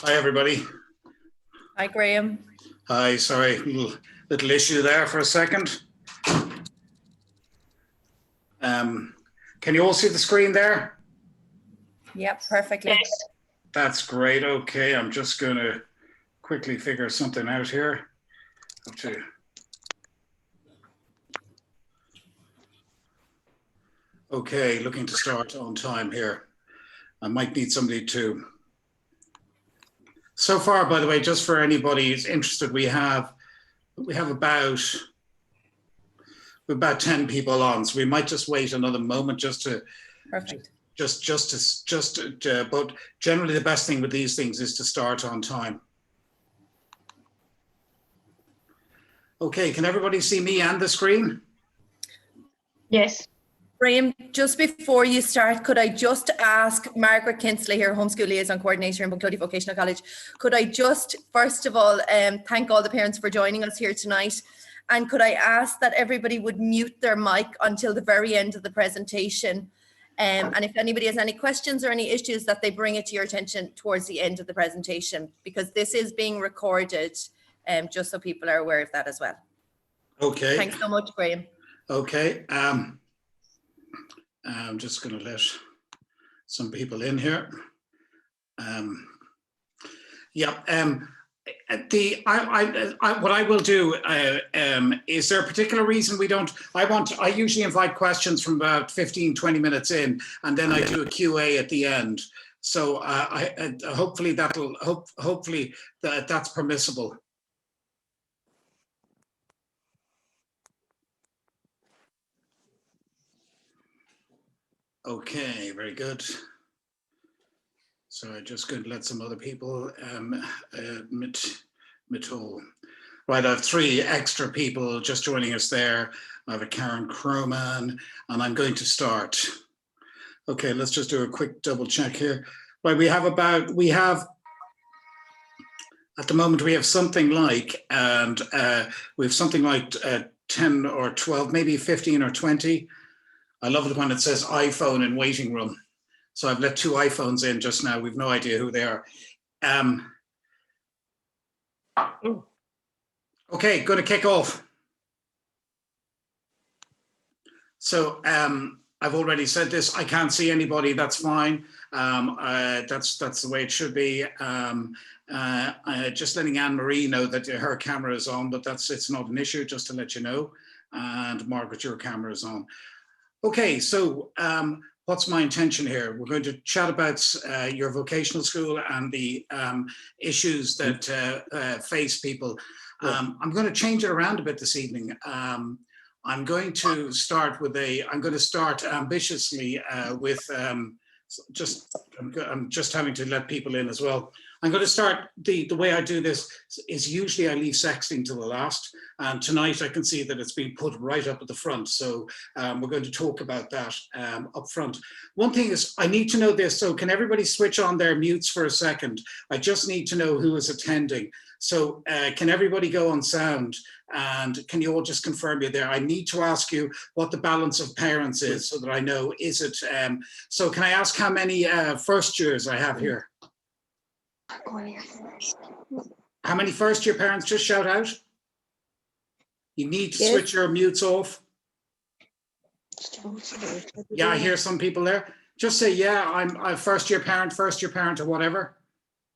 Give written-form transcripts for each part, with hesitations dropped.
Hi, everybody. Hi, Graham. Hi, sorry, little issue there for a second. Can you all see the screen there? Yep, perfectly. Yes. That's great. Okay, I'm just going to quickly figure something out here. Okay, looking to start on time here. I might need somebody to. So far, by the way, just for anybody who's interested, we have about 10 people on, so we might just wait another moment just to. Perfect. But generally the best thing with these things is to start on time. Okay, can everybody see me and the screen? Yes. Graham, just before you start, could I just ask Margaret Kinsley here, Homeschool Liaison Coordinator in Bunclody Vocational College, could I just, first of all, thank all the parents for joining us here tonight, and could I ask that everybody would mute their mic until the very end of the presentation, and if anybody has any questions or any issues, that they bring it to your attention towards the end of the presentation, because this is being recorded, just so people are aware of that as well. Okay. Thanks so much, Graham. Okay. I'm just going to let some people in here. What I will do, is there a particular reason we don't, I usually invite questions from about 15, 20 minutes in, and then I do a QA at the end. So hopefully that's permissible. Okay, very good. So I'm just going to let some other people Right, I have 3 extra people just joining us there. I have a Karen Crowman, and I'm going to start. Okay, let's just do a quick double check here. Right, at the moment we have something like, 10 or 12, maybe 15 or 20. I love it when it says iPhone in waiting room. So I've let 2 iPhones in just now. We've no idea who they are. Okay, going to kick off. So I've already said this. I can't see anybody. That's fine. That's the way it should be. Just letting Anne-Marie know that her camera is on, but it's not an issue, just to let you know. And Margaret, your camera is on. Okay, so what's my intention here? We're going to chat about your vocational school and the issues that face people. I'm going to change it around a bit this evening. I'm going to start ambitiously with I'm just having to let people in as well. I'm going to start, the way I do this is usually I leave sexting to the last, and tonight I can see that it's been put right up at the front. So we're going to talk about that up front. One thing is I need to know this. So can everybody switch on their mutes for a second? I just need to know who is attending. So can everybody go on sound, and can you all just confirm you're there? I need to ask you what the balance of parents is so that I know, is it, so can I ask how many first years I have here? How many first year parents? Just shout out. You need to switch your mutes off. Yeah, I hear some people there. Just say, yeah, I'm a first year parent or whatever.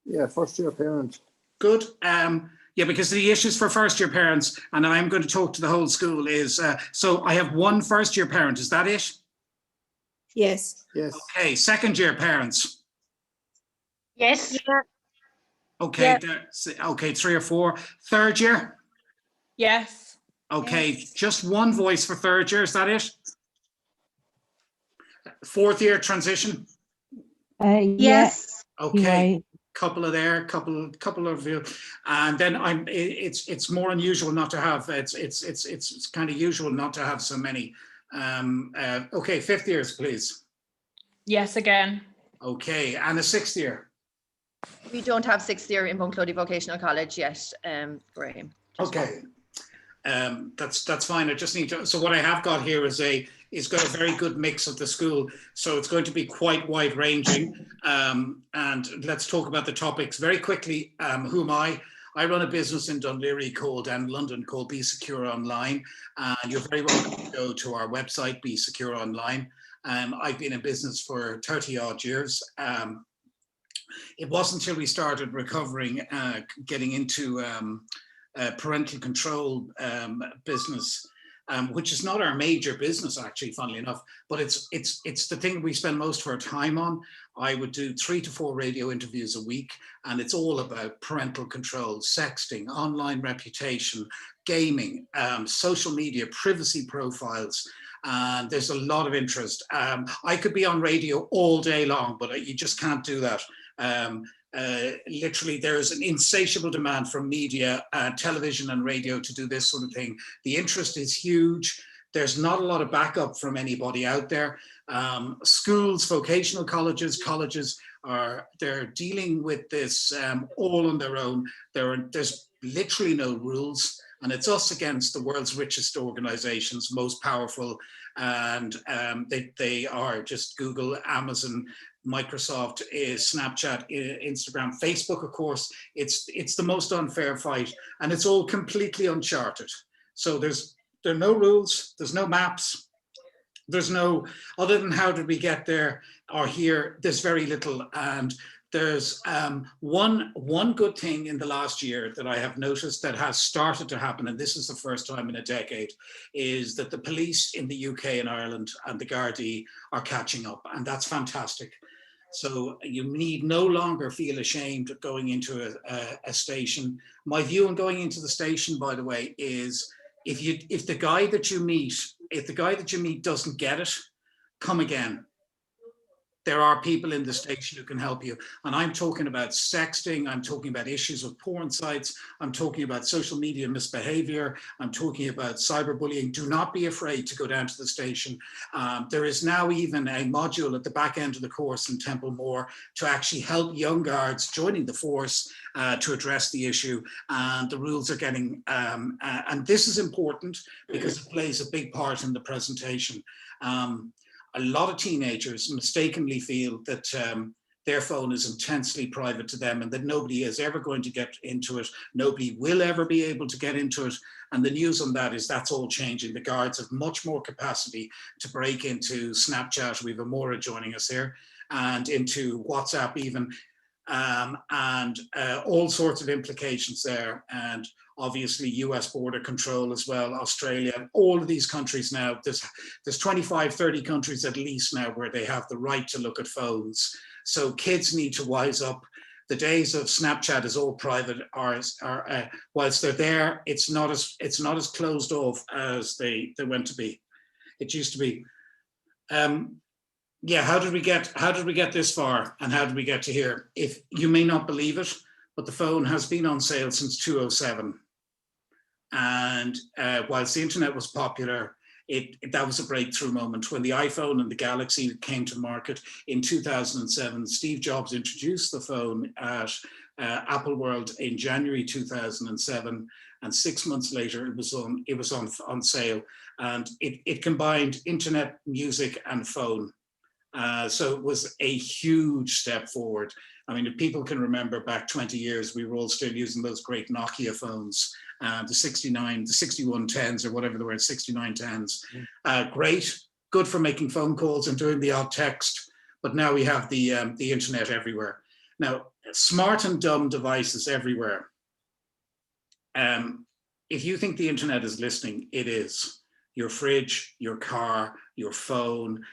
Yeah, first year parent. Good. Yeah, because the issues for first year parents, and I'm going to talk to the whole school, is so I have 1 first year parent. Is that it? Yes. Yes. Okay, second year parents. Yes. Okay, Yeah. Okay, 3 or 4. Third year. Yes. Okay, Yes. just 1 voice for third year. Is that it? Fourth year transition. Yes. Okay. Right. Couple of you, and then it's more unusual not to have, it's kind of usual not to have so many. Okay, 5th years, please. Yes, again. Okay, and a 6th year. We don't have 6th year in Bunclody Vocational College yet, Graham. Okay, that's fine. I just need to, so what I have got here is got a very good mix of the school, so it's going to be quite wide ranging. And let's talk about the topics very quickly. Who am I? I run a business in Dún Laoghaire and London called BeSecureOnline. And you're very welcome to go to our website, BeSecureOnline. I've been in business for 30 odd years. It wasn't until we started recovering, getting into parental control business, which is not our major business, actually, funnily enough, but it's the thing we spend most of our time on. I would do 3 to 4 radio interviews a week, and it's all about parental control, sexting, online reputation, gaming, social media, privacy profiles. And there's a lot of interest. I could be on radio all day long, but you just can't do that. Literally, there's an insatiable demand from media, television and radio to do this sort of thing. The interest is huge. There's not a lot of backup from anybody out there. Schools, vocational colleges they're dealing with this all on their own. There's literally no rules, and it's us against the world's richest organizations, most powerful, and they are just Google, Amazon, Microsoft, Snapchat, Instagram, Facebook, of course. It's the most unfair fight, and it's all completely uncharted. So there are no rules, there's no maps, there's no, other than how did we get there or here, there's very little. And there's one good thing in the last year that I have noticed that has started to happen, and this is the first time in a decade, is that the police in the UK and Ireland and the Gardaí are catching up, and that's fantastic. So you need no longer feel ashamed of going into a station. My view on going into the station, by the way, is if the guy that you meet doesn't get it, come again. There are people in the station who can help you. And I'm talking about sexting, I'm talking about issues of porn sites, I'm talking about social media misbehavior, I'm talking about cyberbullying. Do not be afraid to go down to the station. There is now even a module at the back end of the course in Templemore to actually help young guards joining the force to address the issue. And the rules are getting, and this is important because it plays a big part in the presentation. A lot of teenagers mistakenly feel that their phone is intensely private to them and that nobody is ever going to get into it. Nobody will ever be able to get into it. And the news on that is that's all changing. The guards have much more capacity to break into Snapchat. We have Amora joining us here, and into WhatsApp even, and all sorts of implications there. And obviously US border control as well, Australia, all of these countries now, there's 25, 30 countries at least now where they have the right to look at phones. So kids need to wise up. The days of Snapchat is all private, whilst they're there, it's not as closed off as they went to be. It used to be. Yeah, how did we get this far, and how did we get to here? If you may not believe it, but the phone has been on sale since 2007. And whilst the internet was popular, that was a breakthrough moment. When the iPhone and the Galaxy came to market in 2007, Steve Jobs introduced the phone at Apple World in January 2007, and 6 months later it was on sale, and it combined internet, music, and phone. So it was a huge step forward. I mean, if people can remember back 20 years, we were all still using those great Nokia phones, the 6110s or whatever they were, 6910s. Great, good for making phone calls and doing the odd text, but now we have the internet everywhere. Now, smart and dumb devices everywhere. If you think the internet is listening, it is. Your fridge, your car, your phone,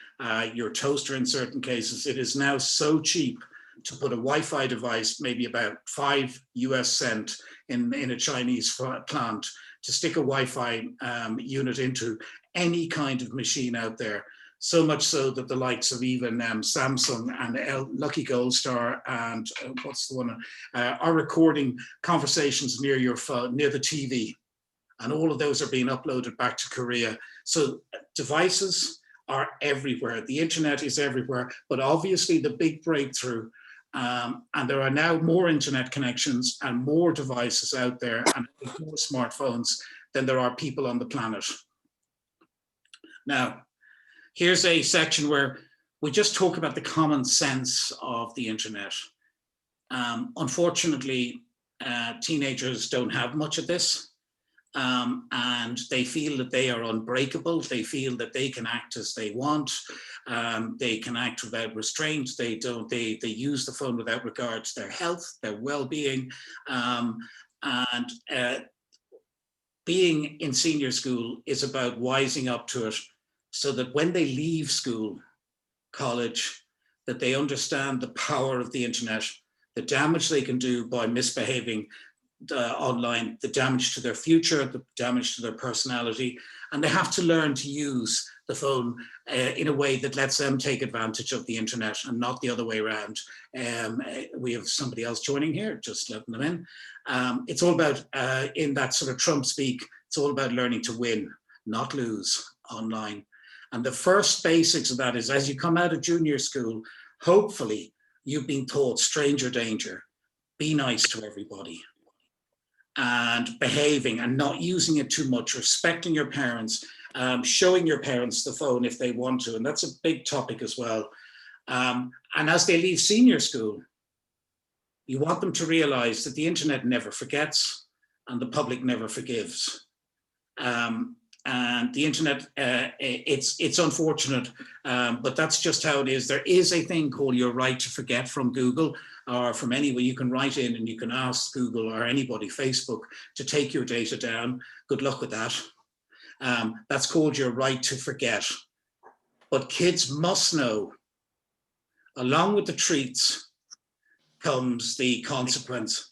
your toaster in certain cases. It is now so cheap to put a Wi-Fi device, maybe about 5 US cent in a Chinese plant, to stick a Wi-Fi unit into any kind of machine out there. So much so that the likes of even Samsung and Lucky Gold Star and what's the one, are recording conversations near your phone, near the TV. And all of those are being uploaded back to Korea. So devices are everywhere. The internet is everywhere, but obviously the big breakthrough, and there are now more internet connections and more devices out there and more smartphones than there are people on the planet. Now, here's a section where we just talk about the common sense of the internet. Unfortunately, teenagers don't have much of this, and they feel that they are unbreakable. They feel that they can act as they want. They can act without restraint. They use the phone without regard to their health, their well-being, and being in senior school is about wising up to it, so that when they leave school, college, that they understand the power of the internet, the damage they can do by misbehaving online, the damage to their future, the damage to their personality, and they have to learn to use the phone in a way that lets them take advantage of the internet and not the other way around. We have somebody else joining here, just letting them in. It's all about, in that sort of Trump speak, it's all about learning to win, not lose online. And the first basics of that is, as you come out of junior school, hopefully you've been taught stranger danger, be nice to everybody, and behaving and not using it too much, respecting your parents, showing your parents the phone if they want to. And that's a big topic as well. And as they leave senior school, you want them to realize that the internet never forgets and the public never forgives. And the internet, it's unfortunate, but that's just how it is. There is a thing called your right to forget from Google or from anywhere. You can write in and you can ask Google or anybody, Facebook, to take your data down. Good luck with that. That's called your right to forget. But kids must know, along with the treats comes the consequence.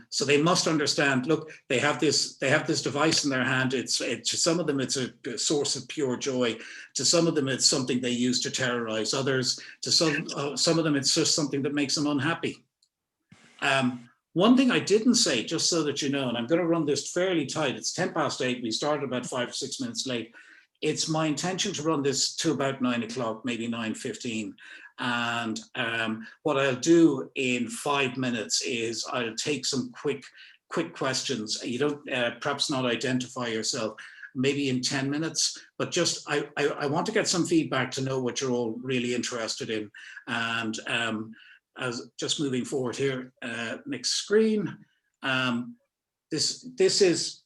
So they must understand, look, they have this device in their hand. To some of them, it's a source of pure joy. To some of them, it's something they use to terrorize others. To some of them, it's just something that makes them unhappy. One thing I didn't say, just so that you know, and I'm going to run this fairly tight. It's 8:10. We started about 5 or 6 minutes late. It's my intention to run this to about 9 o'clock, maybe 9:15. And what I'll do in 5 minutes is I'll take some quick questions. You don't perhaps not identify yourself, maybe in 10 minutes, but just I want to get some feedback to know what you're all really interested in. And as just moving forward here, next screen. This is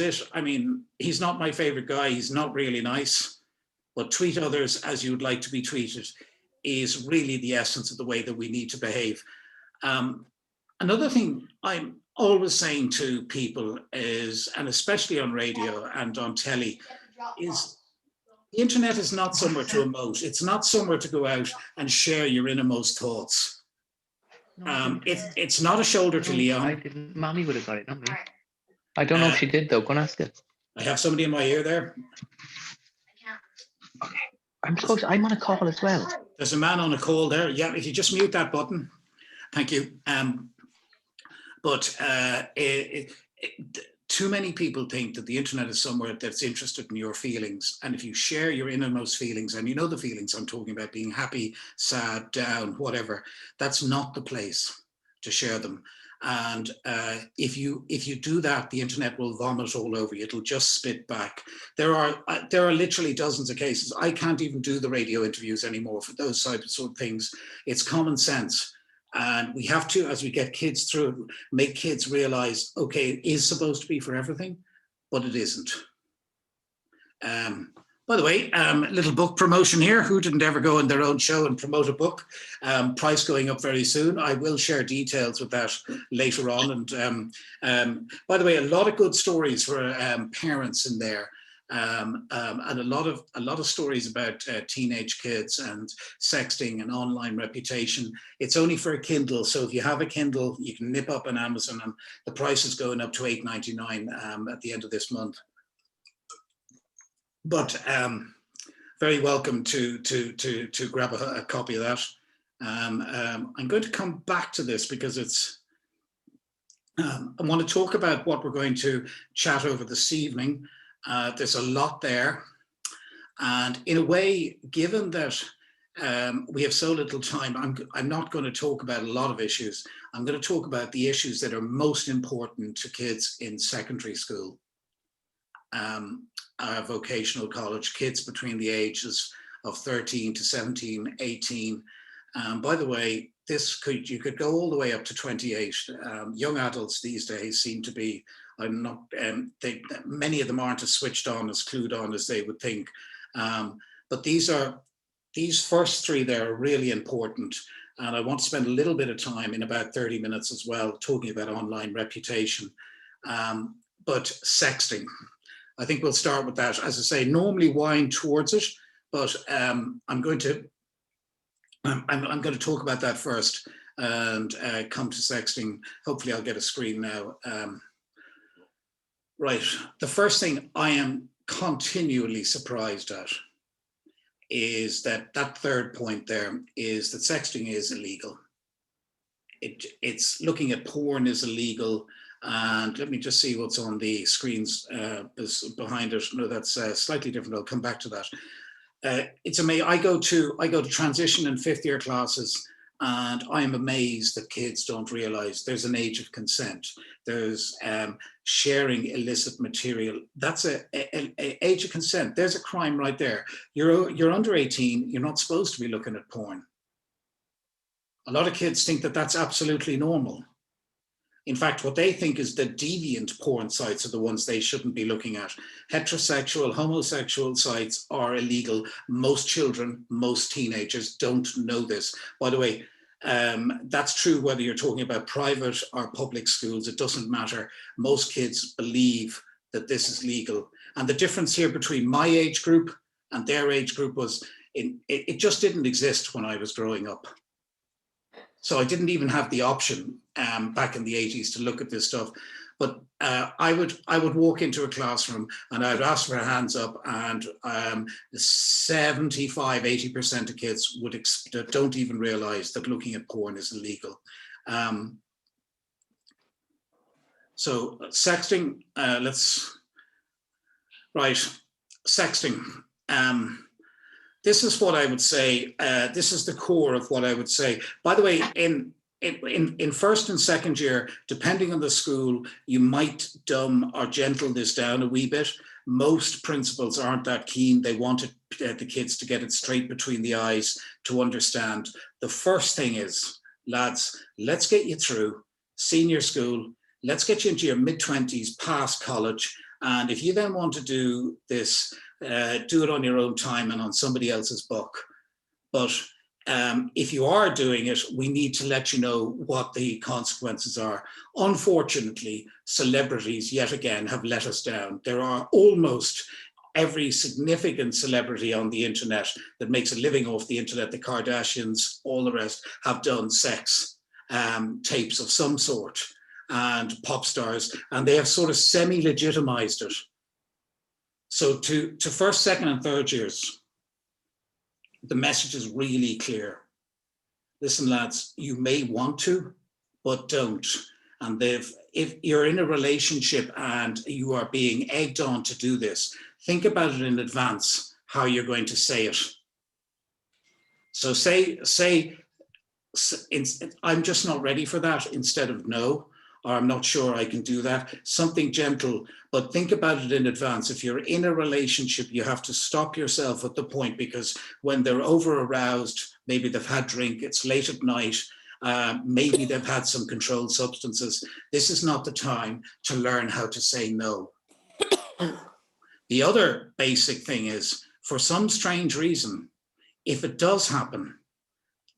it. I mean, he's not my favorite guy. He's not really nice. But treat others as you'd like to be treated is really the essence of the way that we need to behave. Another thing I'm always saying to people is, and especially on radio and on telly, is the internet is not somewhere to emote. It's not somewhere to go out and share your innermost thoughts. It's not a shoulder to lean on. I didn't. Mommy would have got it, not me. I don't know if she did though. Go and ask it. I have somebody in my ear there. Okay. I'm on a call as well. There's a man on a call there. Yeah, if you just mute that button. Thank you. Too many people think that the internet is somewhere that's interested in your feelings. And if you share your innermost feelings, and you know the feelings I'm talking about, being happy, sad, down, whatever, that's not the place to share them. And if you do that, the internet will vomit all over you. It'll just spit back. There are literally dozens of cases. I can't even do the radio interviews anymore for those types of things. It's common sense. And we have to, as we get kids through, make kids realize, okay, it is supposed to be for everything, but it isn't. By the way, little book promotion here. Who didn't ever go on their own show and promote a book? Price going up very soon. I will share details with that later on. And by the way, a lot of good stories for parents in there. And a lot of stories about teenage kids and sexting and online reputation. It's only for a Kindle, so if you have a Kindle, you can nip up on Amazon, and the price is going up to $8.99 at the end of this month. But very welcome to grab a copy of that. I'm going to come back to this because it's. I want to talk about what we're going to chat over this evening. There's a lot there, and in a way, given that we have so little time, I'm not going to talk about a lot of issues. I'm going to talk about the issues that are most important to kids in secondary school. Vocational college, kids between the ages of 13 to 17, 18. By the way, you could go all the way up to 28. Young adults these days seem to be, many of them aren't as switched on, as clued on as they would think. But these first three there are really important. And I want to spend a little bit of time in about 30 minutes as well, talking about online reputation. But sexting, I think we'll start with that. As I say, normally wind towards it, but I'm going to talk about that first and come to sexting. Hopefully I'll get a screen now. Right, the first thing I am continually surprised at is that third point there is that sexting is illegal. It's looking at porn is illegal. And let me just see what's on the screens behind it. No, that's slightly different. I'll come back to that. It's amazing. I go to transition and fifth year classes, and I'm amazed that kids don't realize there's an age of consent. There's sharing illicit material. That's a age of consent. There's a crime right there. You're under 18. You're not supposed to be looking at porn. A lot of kids think that that's absolutely normal. In fact, what they think is the deviant porn sites are the ones they shouldn't be looking at. Heterosexual, homosexual sites are illegal. Most children, most teenagers don't know this. By the way, that's true whether you're talking about private or public schools, it doesn't matter. Most kids believe that this is legal. And the difference here between my age group and their age group was, it just didn't exist when I was growing up. So I didn't even have the option back in the 80s to look at this stuff. But I would walk into a classroom and I'd ask for hands up, and 75, 80% of kids don't even realize that looking at porn is illegal. So sexting, sexting. This is what I would say. This is the core of what I would say. By the way, in first and second year, depending on the school, you might dumb or gentle this down a wee bit. Most principals aren't that keen. They wanted the kids to get it straight between the eyes to understand. The first thing is, lads, let's get you through senior school. Let's get you into your mid-20s, past college. And if you then want to do this, do it on your own time and on somebody else's buck. But if you are doing it, we need to let you know what the consequences are. Unfortunately, celebrities yet again have let us down. There are almost every significant celebrity on the internet that makes a living off the internet, the Kardashians, all the rest, have done sex tapes of some sort, and pop stars, and they have sort of semi-legitimized it. So to first, second, and third years, the message is really clear. Listen, lads, you may want to, but don't. And if you're in a relationship and you are being egged on to do this, think about it in advance, how you're going to say it. So say, I'm just not ready for that, instead of no, or I'm not sure I can do that. Something gentle, but think about it in advance. If you're in a relationship, you have to stop yourself at the point, because when they're over aroused, maybe they've had drink, it's late at night, maybe they've had some controlled substances. This is not the time to learn how to say no. The other basic thing is, for some strange reason, if it does happen,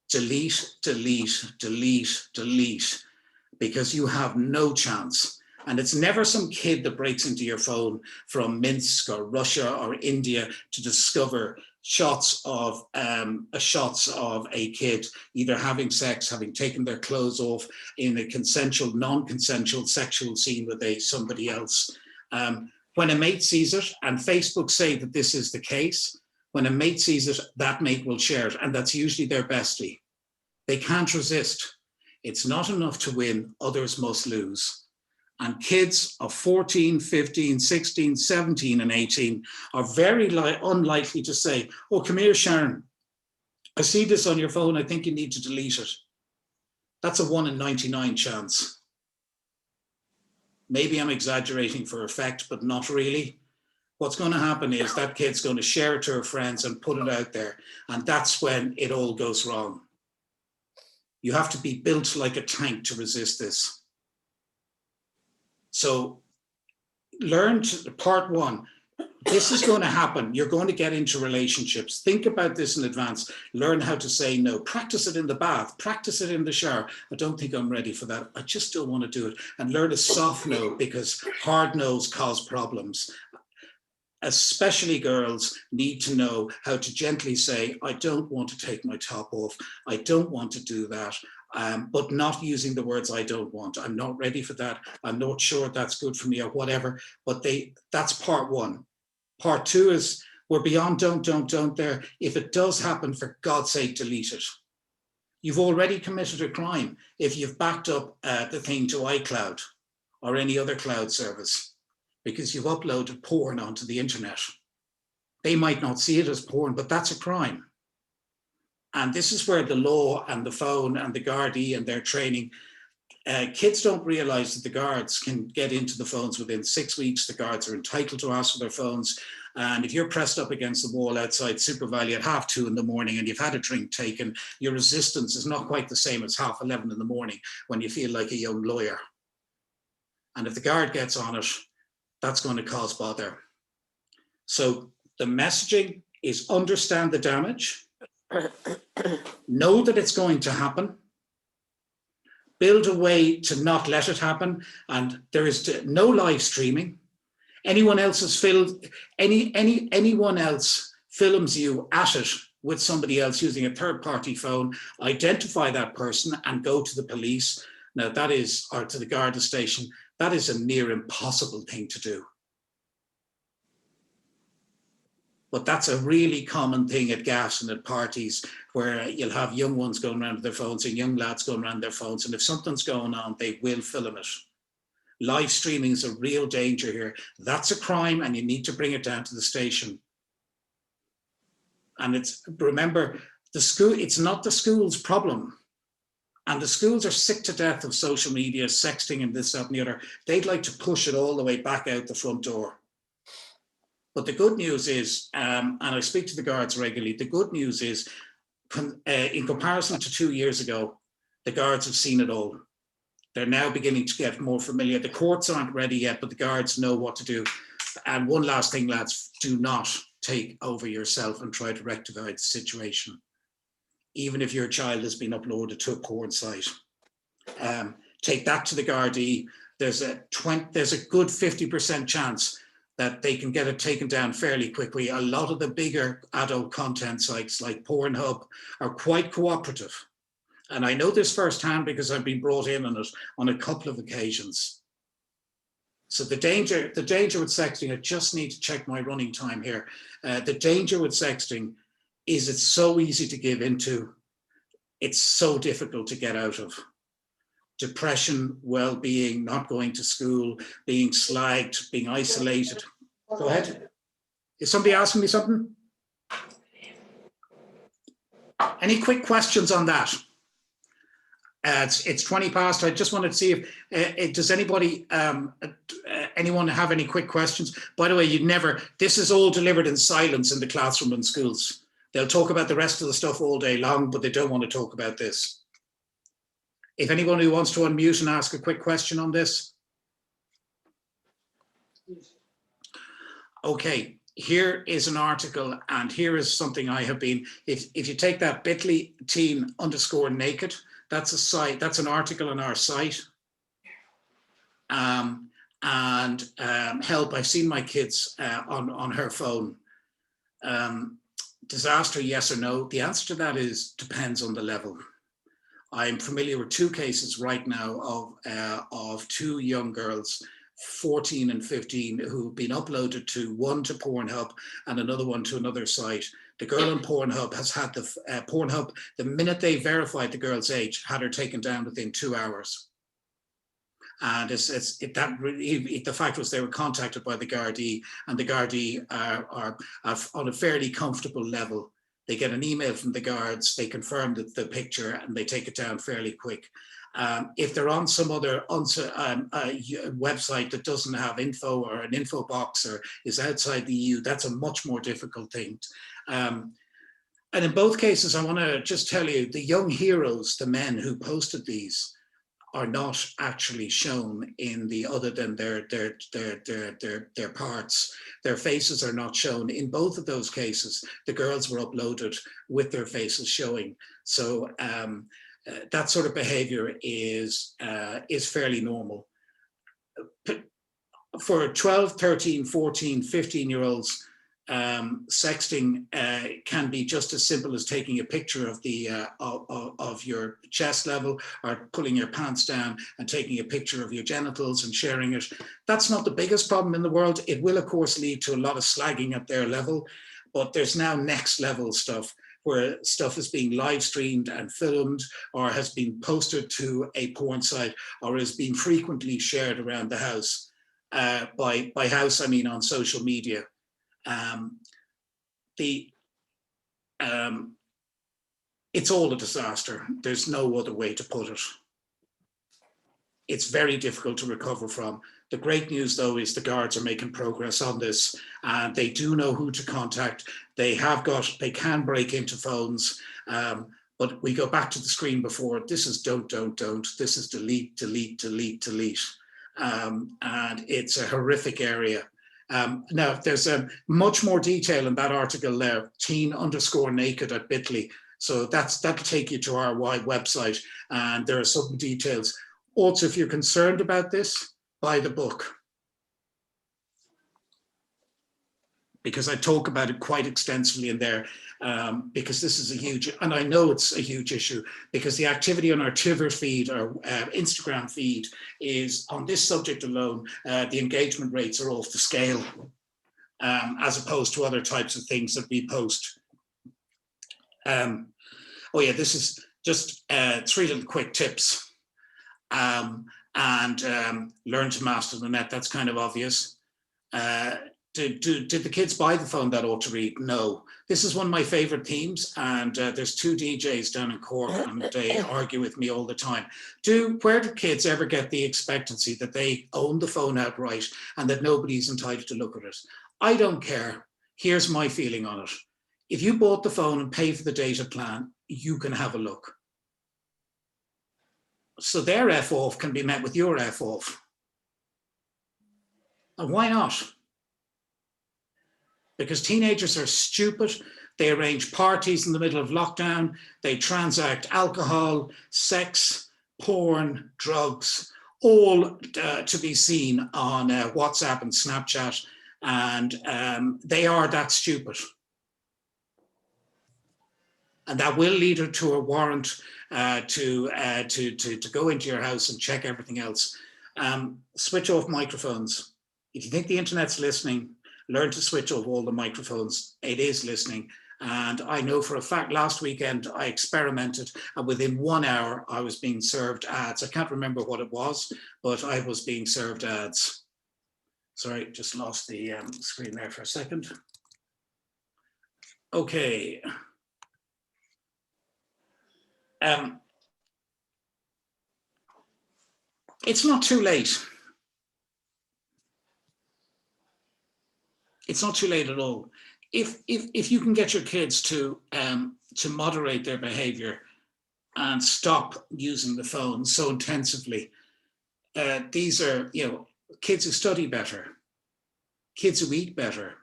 delete, delete, delete, delete, because you have no chance. And it's never some kid that breaks into your phone from Minsk or Russia or India to discover shots of a kid either having sex, having taken their clothes off in a consensual, non-consensual sexual scene with somebody else. When a mate sees it, and Facebook say that this is the case, when a mate sees it, that mate will share it, and that's usually their bestie. They can't resist. It's not enough to win, others must lose. And kids of 14, 15, 16, 17, and 18 are very unlikely to say, oh, come here, Sharon, I see this on your phone, I think you need to delete it. That's a 1 in 99 chance. Maybe I'm exaggerating for effect, but not really. what's going to happen is that kid's going to share it to her friends and put it out there. And that's when it all goes wrong. You have to be built like a tank to resist this. So learn to, part one, this is going to happen. You're going to get into relationships. Think about this in advance. Learn how to say no. Practice it in the bath. Practice it in the shower. I don't think I'm ready for that. I just don't want to do it. And learn a soft no, because hard no's cause problems. Especially girls need to know how to gently say, I don't want to take my top off. I don't want to do that. But not using the words I don't want. I'm not ready for that. I'm not sure that's good for me or whatever. But that's part one. Part two is we're beyond don't there. If it does happen, for God's sake, delete it. You've already committed a crime if you've backed up the thing to iCloud or any other cloud service, because you've uploaded porn onto the internet. They might not see it as porn, but that's a crime. And this is where the law and the phone and the Gardaí and their training, kids don't realize that the guards can get into the phones within 6 weeks. The guards are entitled to ask for their phones. And if you're pressed up against the wall outside Super Valley at 2:30 in the morning and you've had a drink taken, your resistance is not quite the same as 11:30 in the morning when you feel like a young lawyer. And if the guard gets on it, that's going to cause bother. So the messaging is understand the damage, know that it's going to happen, build a way to not let it happen, and there is no live streaming. Anyone else anyone else films you at it with somebody else using a third-party phone, identify that person and go to the police. Now that is, or to the Garda station, that is a near impossible thing to do. But that's a really common thing at gaffes and at parties where you'll have young ones going around with their phones and young lads going around their phones. And if something's going on, they will film it. Live streaming is a real danger here. That's a crime and you need to bring it down to the station. And remember, the school, it's not the school's problem. And the schools are sick to death of social media, sexting and this, that and the other. They'd like to push it all the way back out the front door. But the good news is, and I speak to the guards regularly, the good news is, in comparison to 2 years ago, the guards have seen it all. They're now beginning to get more familiar. The courts aren't ready yet, but the guards know what to do. And one last thing, lads, do not take over yourself and try to rectify the situation. Even if your child has been uploaded to a porn site. Take that to the Gardaí. There's a good 50% chance that they can get it taken down fairly quickly. A lot of the bigger adult content sites like Pornhub are quite cooperative. And I know this firsthand because I've been brought in on it on a couple of occasions. So the danger with sexting, I just need to check my running time here. The danger with sexting is it's so easy to give into. It's so difficult to get out of. Depression, well-being, not going to school, being slagged, being isolated. Go ahead. Is somebody asking me something? Any quick questions on that? It's 20 past. I just wanted to see if does anybody, anyone have any quick questions? By the way, this is all delivered in silence in the classroom in schools. They'll talk about the rest of the stuff all day long, but they don't want to talk about this. If anyone who wants to unmute and ask a quick question on this. Okay, here is an article, and here is something I have been, if you take that bit.ly teen_naked, that's a site, that's an article on our site. Help, I've seen my kids on her phone. Disaster, yes or no? The answer to that is depends on the level. I'm familiar with 2 cases right now of 2 young girls, 14 and 15, who've been uploaded to one to Pornhub and another one to another site. The girl on Pornhub has had Pornhub, the minute they verified the girl's age, had her taken down within 2 hours. And the fact was they were contacted by the Gardaí, and the Gardaí are on a fairly comfortable level They get an email from the guards, they confirm that the picture and they take it down fairly quick. If they're on some other website that doesn't have info or an info box or is outside the EU, that's a much more difficult thing. And in both cases, I want to just tell you, the young heroes, the men who posted these, are not actually shown in the other than their parts. Their faces are not shown. In both of those cases, the girls were uploaded with their faces showing. So that sort of behavior is fairly normal. For 12, 13, 14, 15-year-olds, sexting can be just as simple as taking a picture of the of your chest level, or pulling your pants down and taking a picture of your genitals and sharing it. That's not the biggest problem in the world. It will, of course, lead to a lot of slagging at their level, but there's now next level stuff where stuff is being live streamed and filmed, or has been posted to a porn site, or is being frequently shared around the house. By house, I mean on social media. It's all a disaster. There's no other way to put it. It's very difficult to recover from. The great news, though, is the guards are making progress on this, and they do know who to contact. They can break into phones, but we go back to the screen before. This is don't. This is delete. And it's a horrific area. Now, there's much more detail in that article there, teen_naked at bit.ly. So that'll take you to our website, and there are some details. Also, if you're concerned about this, buy the book. Because I talk about it quite extensively in there, because this is a huge, and I know it's a huge issue, because the activity on our Twitter feed or Instagram feed is, on this subject alone, the engagement rates are off the scale, as opposed to other types of things that we post. Oh yeah, this is just 3 little quick tips. Learn to master the net, that's kind of obvious. Did the kids buy the phone that ought to read? No. This is one of my favorite themes, and there's 2 DJs down in Cork, and they argue with me all the time. Where do kids ever get the expectancy that they own the phone outright and that nobody's entitled to look at it? I don't care. Here's my feeling on it. If you bought the phone and pay for the data plan, you can have a look. So their F off can be met with your F off. And why not? Because teenagers are stupid. They arrange parties in the middle of lockdown. They transact alcohol, sex, porn, drugs, all to be seen on WhatsApp and Snapchat. And they are that stupid. And that will lead her to a warrant to go into your house and check everything else. Switch off microphones. If you think the internet's listening, learn to switch off all the microphones. It is listening. And I know for a fact, last weekend I experimented, and within 1 hour I was being served ads. I can't remember what it was, but I was being served ads. Sorry, just lost the screen there for a second. Okay. It's not too late. It's not too late at all. If you can get your kids to moderate their behavior and stop using the phone so intensively, these are, kids who study better, kids who eat better.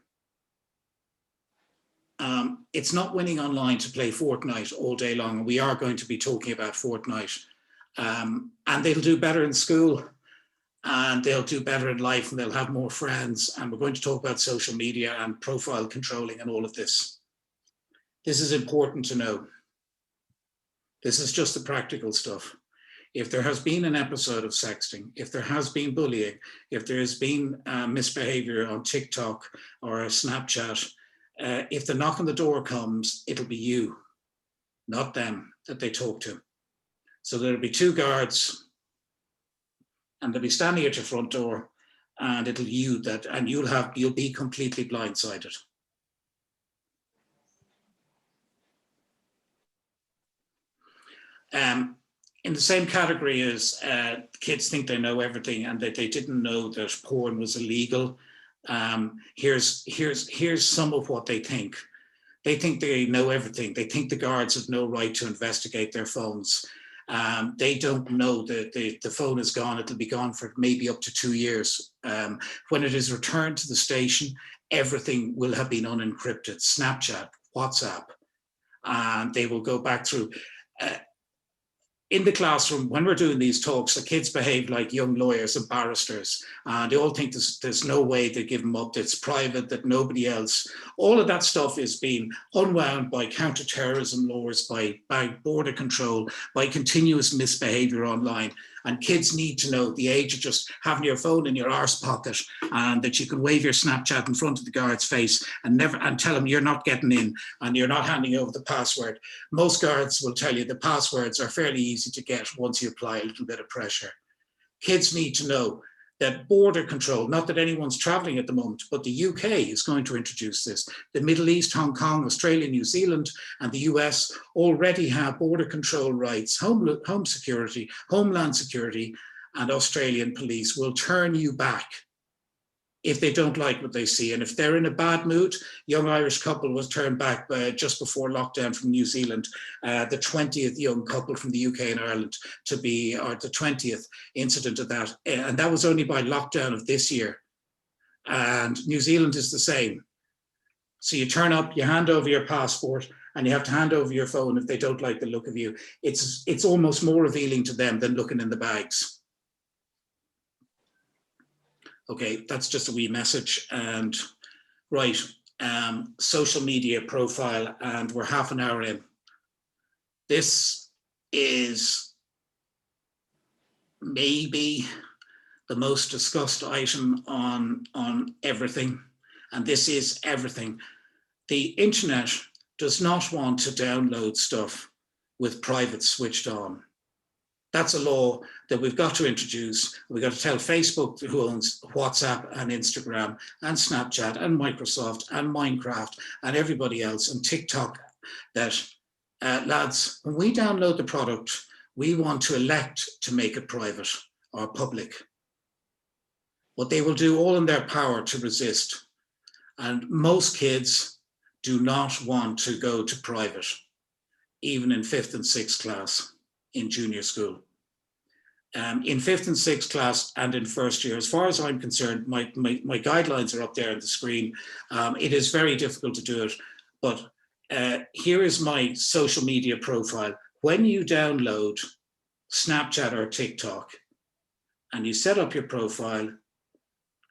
It's not winning online to play Fortnite all day long. And we are going to be talking about Fortnite. And they'll do better in school, and they'll do better in life, and they'll have more friends. And we're going to talk about social media and profile controlling and all of this. This is important to know. This is just the practical stuff. If there has been an episode of sexting, if there has been bullying, if there has been misbehavior on TikTok or Snapchat, if the knock on the door comes, it'll be you, not them, that they talk to. So there'll be 2 guards, and they'll be standing at your front door, and it'll you that, and you'll be completely blindsided. In the same category as kids think they know everything and that they didn't know that porn was illegal. Here's some of what they think. They think they know everything. They think the guards have no right to investigate their phones. They don't know that the phone is gone. It'll be gone for maybe up to 2 years. When it is returned to the station, everything will have been unencrypted. Snapchat, WhatsApp, and they will go back through. In the classroom, when we're doing these talks, the kids behave like young lawyers and barristers. They all think there's no way they give them up, that it's private, that nobody else. All of that stuff is being unwound by counterterrorism laws, by border control, by continuous misbehavior online. And kids need to know the age of just having your phone in your arse pocket and that you can wave your Snapchat in front of the guard's face and tell them you're not getting in and you're not handing over the password. Most guards will tell you the passwords are fairly easy to get once you apply a little bit of pressure. Kids need to know that border control, not that anyone's traveling at the moment, but the UK is going to introduce this. The Middle East, Hong Kong, Australia, New Zealand, and the US already have border control rights. Home security, Homeland Security, and Australian police will turn you back if they don't like what they see. And if they're in a bad mood, young Irish couple was turned back just before lockdown from New Zealand, the 20th young couple from the UK and Ireland or the 20th incident of that. And that was only by lockdown of this year. And New Zealand is the same. So you turn up, you hand over your passport, and you have to hand over your phone if they don't like the look of you. It's almost more revealing to them than looking in the bags. Okay, that's just a wee message. And right, social media profile, and we're half an hour in. This is maybe the most discussed item on everything, and this is everything. The internet does not want to download stuff with private switched on. That's a law that we've got to introduce. We've got to tell Facebook, who owns WhatsApp and Instagram and Snapchat and Microsoft and Minecraft and everybody else and TikTok, that lads, when we download the product, we want to elect to make it private or public. But they will do all in their power to resist. And most kids do not want to go to private, even in 5th and 6th class in junior school. In 5th and 6th class and in first year, as far as I'm concerned, my guidelines are up there on the screen. It is very difficult to do it, but here is my social media profile. When you download Snapchat or TikTok and you set up your profile,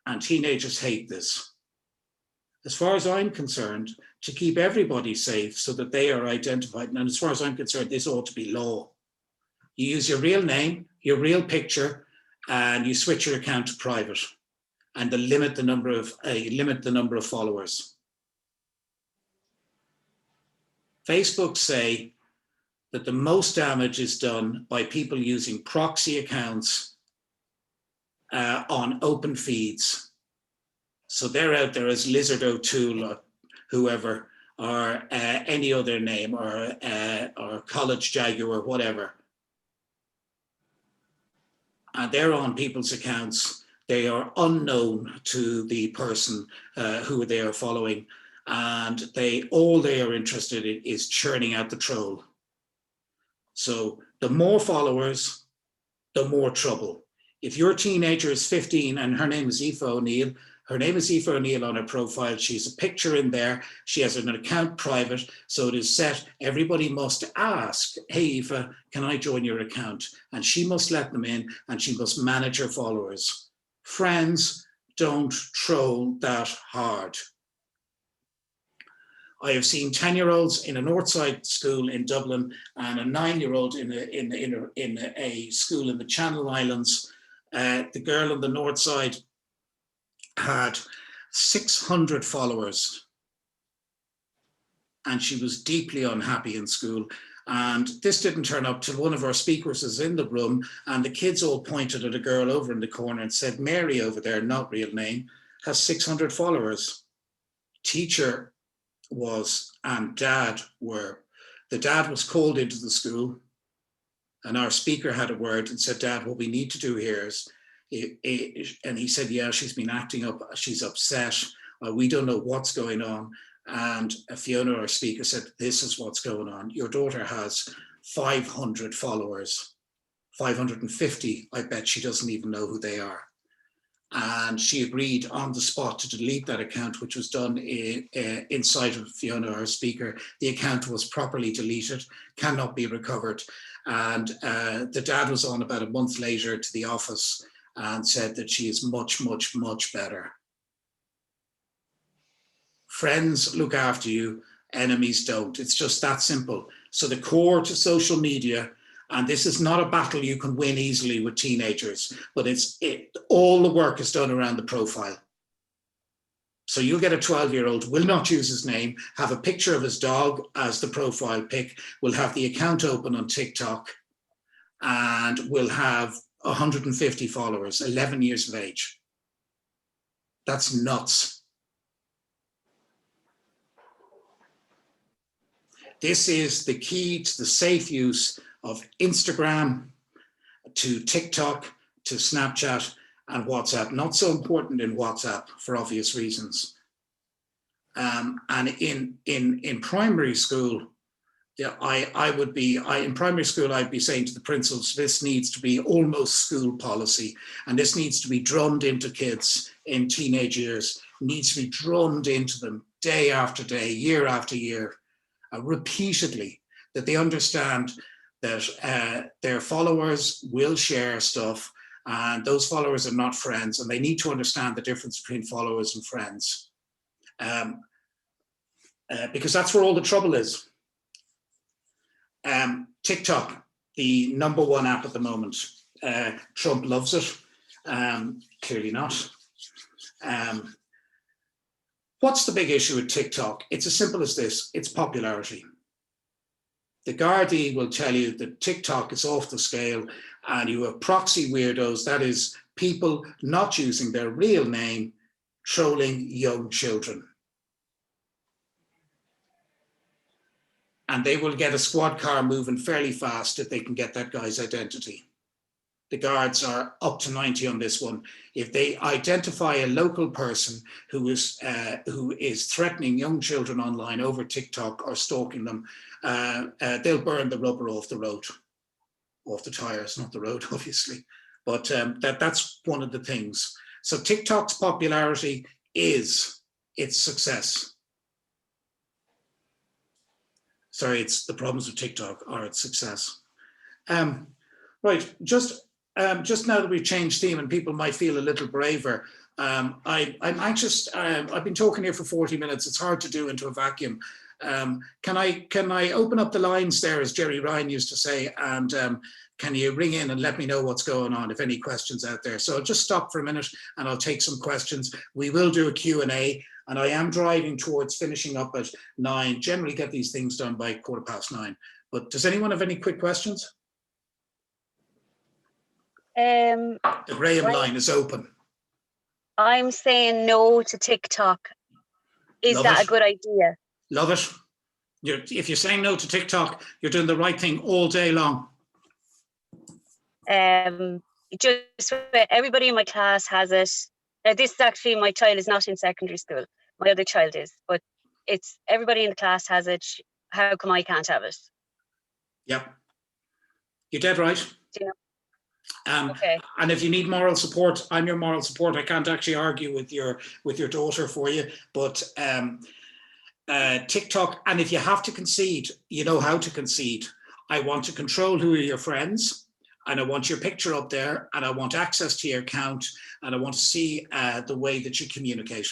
and teenagers hate this. As far as I'm concerned, to keep everybody safe so that they are identified, and as far as I'm concerned, this ought to be law. You use your real name, your real picture, and you switch your account to private, and limit the number of followers. Facebook say that the most damage is done by people using proxy accounts on open feeds. So they're out there as Lizard O'Toole or whoever, or any other name, or College Jaguar, whatever. And they're on people's accounts. They are unknown to the person who they are following. And all they are interested in is churning out the troll. So the more followers, the more trouble. If your teenager is 15 and her name is Aoife O'Neill, her name is Aoife O'Neill on her profile. She's a picture in there. She has an account private, so it is set. Everybody must ask, hey, Aoife, can I join your account? And she must let them in, and she must manage her followers. Friends, don't troll that hard. I have seen 10-year-olds in a Northside school in Dublin and a 9-year-old in a school in the Channel Islands. The girl on the North Side had 600 followers, and she was deeply unhappy in school. And this didn't turn up till one of our speakers was in the room, and the kids all pointed at a girl over in the corner and said, Mary over there, not real name, has 600 followers. Teacher was, and dad were. The dad was called into the school. And our speaker had a word and said, Dad, what we need to do here is, and he said, yeah, she's been acting up, she's upset, we don't know what's going on. And Fiona, our speaker, said, this is what's going on. Your daughter has 500 followers, 550, I bet she doesn't even know who they are. And she agreed on the spot to delete that account, which was done inside of Fiona, our speaker. The account was properly deleted, cannot be recovered. And the dad was on about a month later to the office and said that she is much, much, much better. Friends look after you, enemies don't. It's just that simple. So the core to social media, and this is not a battle you can win easily with teenagers, but all the work is done around the profile. So you'll get a 12-year-old, will not use his name, have a picture of his dog as the profile pic, will have the account open on TikTok, and will have 150 followers, 11 years of age. That's nuts. This is the key to the safe use of Instagram, to TikTok, to Snapchat and WhatsApp. Not so important in WhatsApp for obvious reasons. And in primary school, yeah, in primary school, I'd be saying to the principals, this needs to be almost school policy, and this needs to be drummed into kids in teenage years, needs to be drummed into them day after day, year after year, repeatedly, that they understand that their followers will share stuff, and those followers are not friends, and they need to understand the difference between followers and friends. Because that's where all the trouble is. TikTok, the #1 app at the moment. Trump loves it, clearly not. What's the big issue with TikTok? It's as simple as this, it's popularity. The Gardaí will tell you that TikTok is off the scale, and you have proxy weirdos, that is people not using their real name, trolling young children. And they will get a squad car moving fairly fast if they can get that guy's identity. The guards are up to 90 on this one. If they identify a local person who is threatening young children online over TikTok or stalking them, they'll burn the rubber off the road, off the tires, not the road, obviously. But that's one of the things. So TikTok's popularity is its success. Sorry, it's the problems with TikTok are its success. Right, just now that we've changed theme and people might feel a little braver, I'm anxious. I've been talking here for 40 minutes. It's hard to do into a vacuum. Can I open up the lines there, as Jerry Ryan used to say, and can you ring in and let me know what's going on, if any questions out there? So I'll just stop for a minute and I'll take some questions. We will do a Q&A, and I am driving towards finishing up at 9. Generally get these things done by 9:15. But does anyone have any quick questions? The Graham line is open. I'm saying no to TikTok. Is Love that it. a good idea? Love it. If you're saying no to TikTok, you're doing the right thing all day long. Just everybody in my class has it. This is actually, my child is not in secondary school. My other child is, but it's everybody in the class has it. How come I can't have it? Yep. You're dead right. Do you know? Okay. And if you need moral support, I'm your moral support. I can't actually argue with your daughter for you, but TikTok, and if you have to concede, you know how to concede. I want to control who are your friends, and I want your picture up there, and I want access to your account, and I want to see the way that you communicate.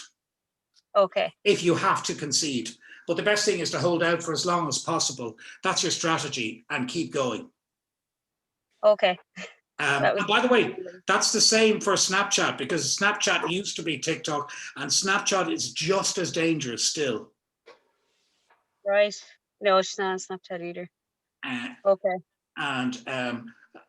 Okay. If you have to concede. But the best thing is to hold out for as long as possible. That's your strategy, and keep going. Okay. And by the way, that's the same for Snapchat, because Snapchat used to be TikTok, and Snapchat is just as dangerous still. Right. No, it's not Snapchat either. Okay. And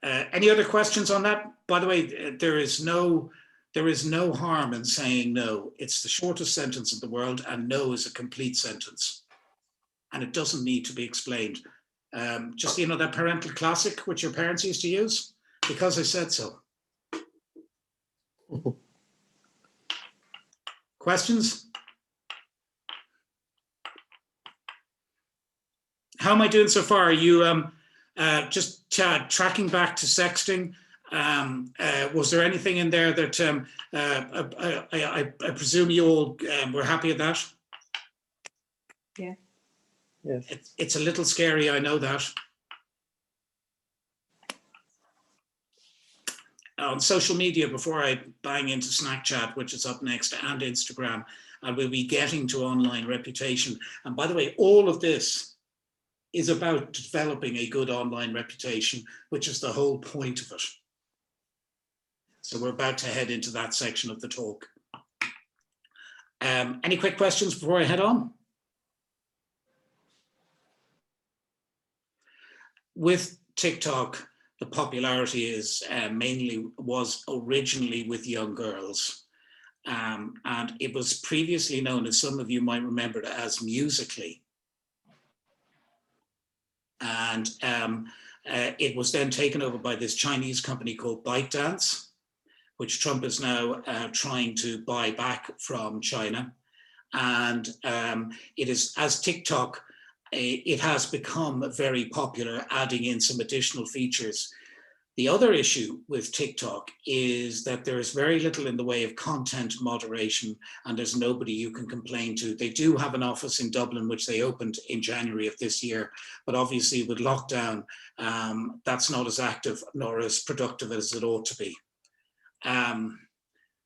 any other questions on that? By the way, there is no harm in saying no. It's the shortest sentence in the world, and no is a complete sentence. And it doesn't need to be explained. Just, you know, that parental classic which your parents used to use, because I said so. Questions? How am I doing so far? Are you just tracking back to sexting? Was there anything in there that I presume you all were happy at that? Yeah. Yes. It's a little scary, I know that. On social media, before I bang into Snapchat, which is up next, and Instagram, and we'll be getting to online reputation. And by the way, all of this is about developing a good online reputation, which is the whole point of it. So we're about to head into that section of the talk. Any quick questions before I head on? With TikTok, the popularity is was originally with young girls. And it was previously known, as some of you might remember, as Musical.ly. And it was then taken over by this Chinese company called ByteDance, which Trump is now trying to buy back from China. And it is, as TikTok, it has become very popular, adding in some additional features. The other issue with TikTok is that there is very little in the way of content moderation, and there's nobody you can complain to. They do have an office in Dublin, which they opened in January of this year, but obviously with lockdown, that's not as active nor as productive as it ought to be.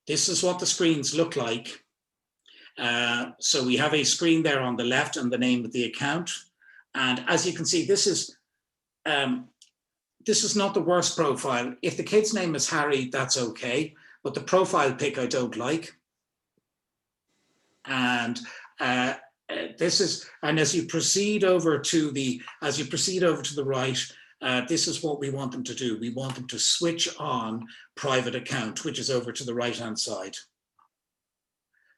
This is what the screens look like. So we have a screen there on the left and the name of the account. And as you can see, this is not the worst profile. If the kid's name is Harry, that's okay. But the profile pic I don't like. And as you proceed over to the right, this is what we want them to do. We want them to switch on private account, which is over to the right-hand side.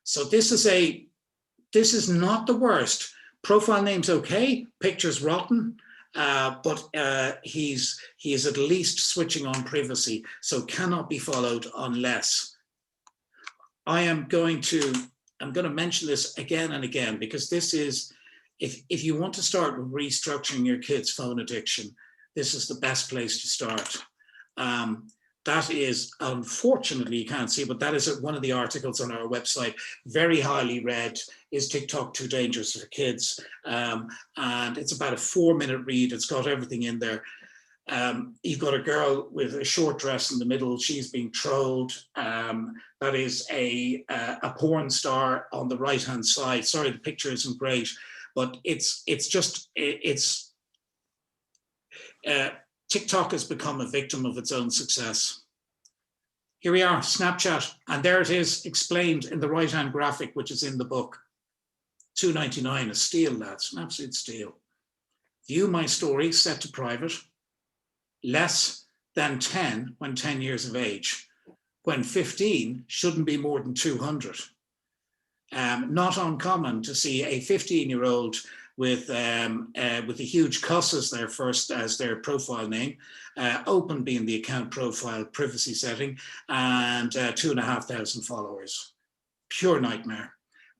So this is not the worst. Profile name's okay, picture's rotten, but he is at least switching on privacy, so cannot be followed unless. I'm going to mention this again and again, because this is, if you want to start restructuring your kids' phone addiction, this is the best place to start. That is, unfortunately, you can't see, but that is one of the articles on our website, very highly read. Is TikTok too dangerous for kids? And it's about a 4-minute read. It's got everything in there. You've got a girl with a short dress in the middle. She's being trolled. That is a porn star on the right-hand side. Sorry, the picture isn't great, but TikTok has become a victim of its own success. Here we are, Snapchat, and there it is explained in the right-hand graphic, which is in the book. $2.99, a steal, lads, an absolute steal. View my story, set to private. Less than 10 when 10 years of age. When 15, shouldn't be more than 200. Not uncommon to see a 15-year-old with a huge cuss as their profile name, open being the account profile privacy setting, and 2,500 followers. Pure nightmare,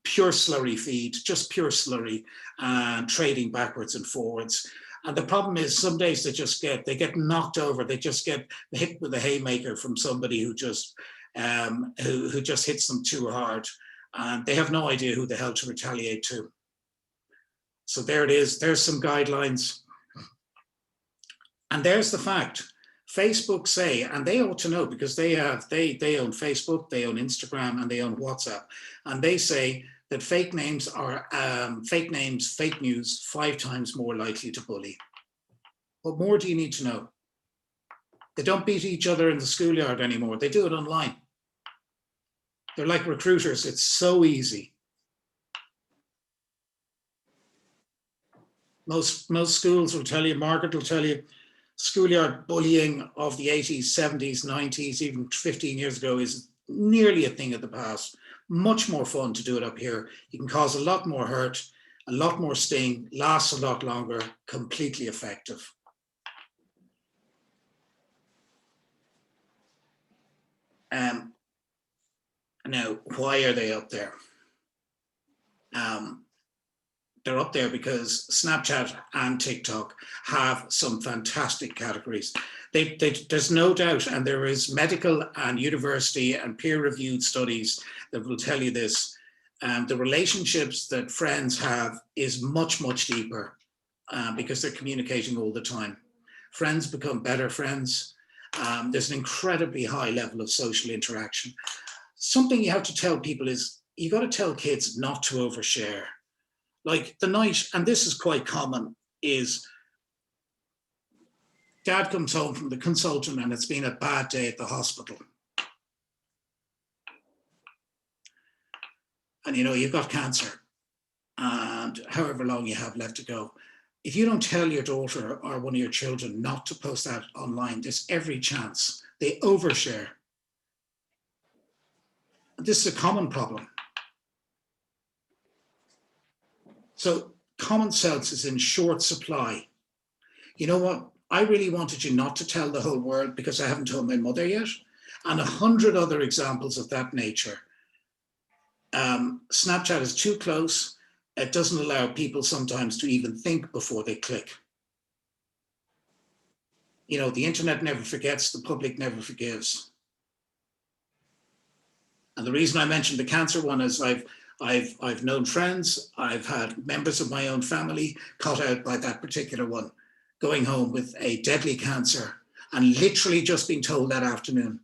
pure slurry feed, just pure slurry, and trading backwards and forwards. And the problem is, some days they get knocked over. They just get hit with a haymaker from somebody who just hits them too hard, and they have no idea who the hell to retaliate to. So there it is. There's some guidelines. And there's the fact. Facebook say, and they ought to know because they own Facebook, they own Instagram, and they own WhatsApp. And they say that fake names, fake news, 5 times more likely to bully. What more do you need to know? They don't beat each other in the schoolyard anymore. They do it online. They're like recruiters. It's so easy. Most schools will tell you, Margaret will tell you, schoolyard bullying of the 80s, 70s, 90s, even 15 years ago is nearly a thing of the past. Much more fun to do it up here. You can cause a lot more hurt. a lot more sting, lasts a lot longer, completely effective. Now, why are they up there? They're up there because Snapchat and TikTok have some fantastic categories. There's no doubt, and there is medical and university and peer-reviewed studies that will tell you this. The relationships that friends have is much, much deeper because they're communicating all the time. Friends become better friends. There's an incredibly high level of social interaction. Something you have to tell people is you got to tell kids not to overshare. Like the night, and this is quite common, is dad comes home from the consultant and it's been a bad day at the hospital. And you know, you've got cancer and however long you have left to go. If you don't tell your daughter or one of your children not to post that online, there's every chance they overshare. This is a common problem. So common sense is in short supply. You know what? I really wanted you not to tell the whole world because I haven't told my mother yet. And 100 other examples of that nature. Snapchat is too close. It doesn't allow people sometimes to even think before they click. You know, the internet never forgets, the public never forgives. And the reason I mentioned the cancer one is I've known friends, I've had members of my own family caught out by that particular one, going home with a deadly cancer and literally just being told that afternoon.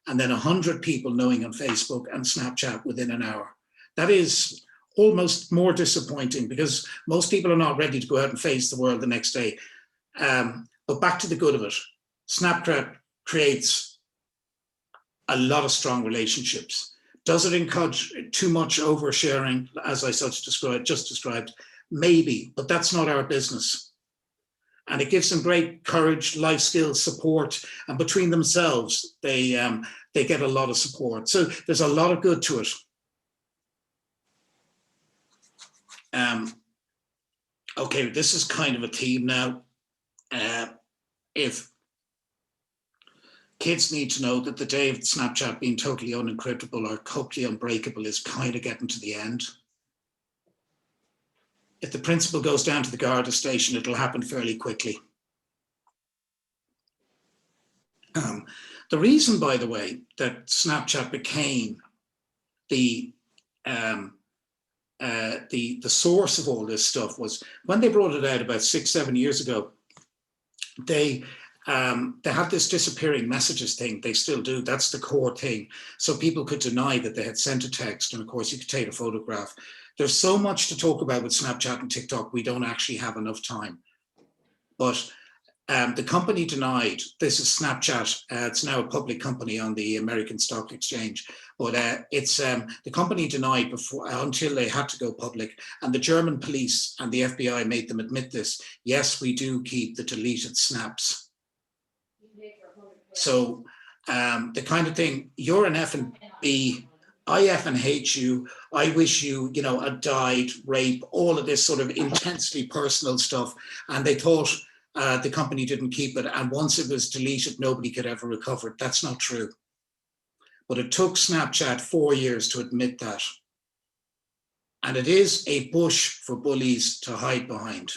And then 100 people knowing on Facebook and Snapchat within an hour. That is almost more disappointing because most people are not ready to go out and face the world the next day. But back to the good of it, Snapchat creates a lot of strong relationships. Does it encourage too much oversharing, as I just described? Maybe, but that's not our business. And it gives them great courage, life skills, support, and between themselves, they get a lot of support. So there's a lot of good to it. Okay, this is kind of a theme now. If kids need to know that the day of Snapchat being totally unencryptable or totally unbreakable is kind of getting to the end. If the principal goes down to the Garda station, it'll happen fairly quickly. The reason, by the way, that Snapchat became the source of all this stuff was when they brought it out about 6-7 years ago. They had this disappearing messages thing. They still do. That's the core thing. So people could deny that they had sent a text, and of course you could take a photograph. There's so much to talk about with Snapchat and TikTok. We don't actually have enough time. But the company denied, this is Snapchat, it's now a public company on the American Stock Exchange, but the company denied before until they had to go public, and the German police and the FBI made them admit this. Yes, we do keep the deleted snaps. So the kind of thing, you're an F and B, I effing hate you, I wish you, you know, had died, rape, all of this sort of intensely personal stuff, and they thought the company didn't keep it, and once it was deleted, nobody could ever recover it. That's not true. But it took Snapchat 4 years to admit that. And it is a bush for bullies to hide behind.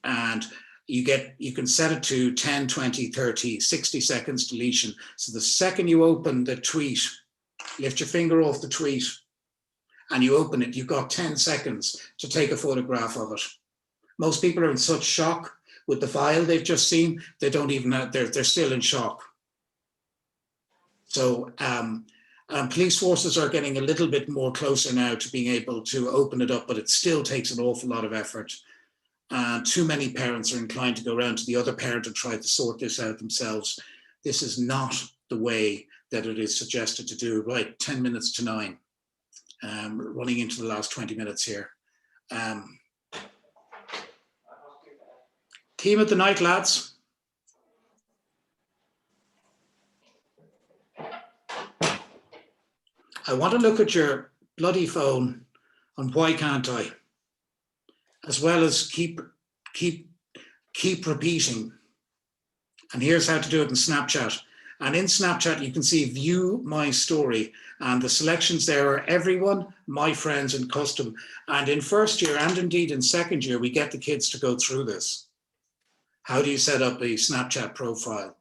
And you can set it to 10, 20, 30, 60 seconds deletion. So the second you open the tweet, lift your finger off the tweet and you open it, you've got 10 seconds to take a photograph of it. Most people are in such shock with the file they've just seen, they don't even know, they're still in shock. So police forces are getting a little bit more closer now to being able to open it up, but it still takes an awful lot of effort. Too many parents are inclined to go around to the other parent and try to sort this out themselves. This is not the way that it is suggested to do. Right, 10 minutes to 9, running into the last 20 minutes here. Theme of the night, lads. I want to look at your bloody phone And why can't I? As well as keep repeating. And here's how to do it in Snapchat. And in Snapchat, you can see view my story. And the selections there are everyone, my friends, and custom. And in first year, and indeed in second year, we get the kids to go through this. How do you set up a Snapchat profile?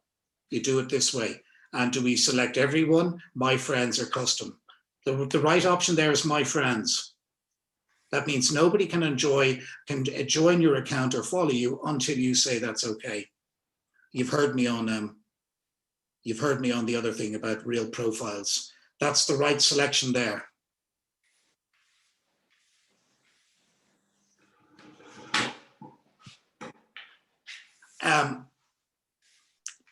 You do it this way. And do we select everyone, my friends, or custom? The right option there is my friends. That means nobody can join your account or follow you until you say that's okay. You've heard me on the other thing about real profiles. That's the right selection there.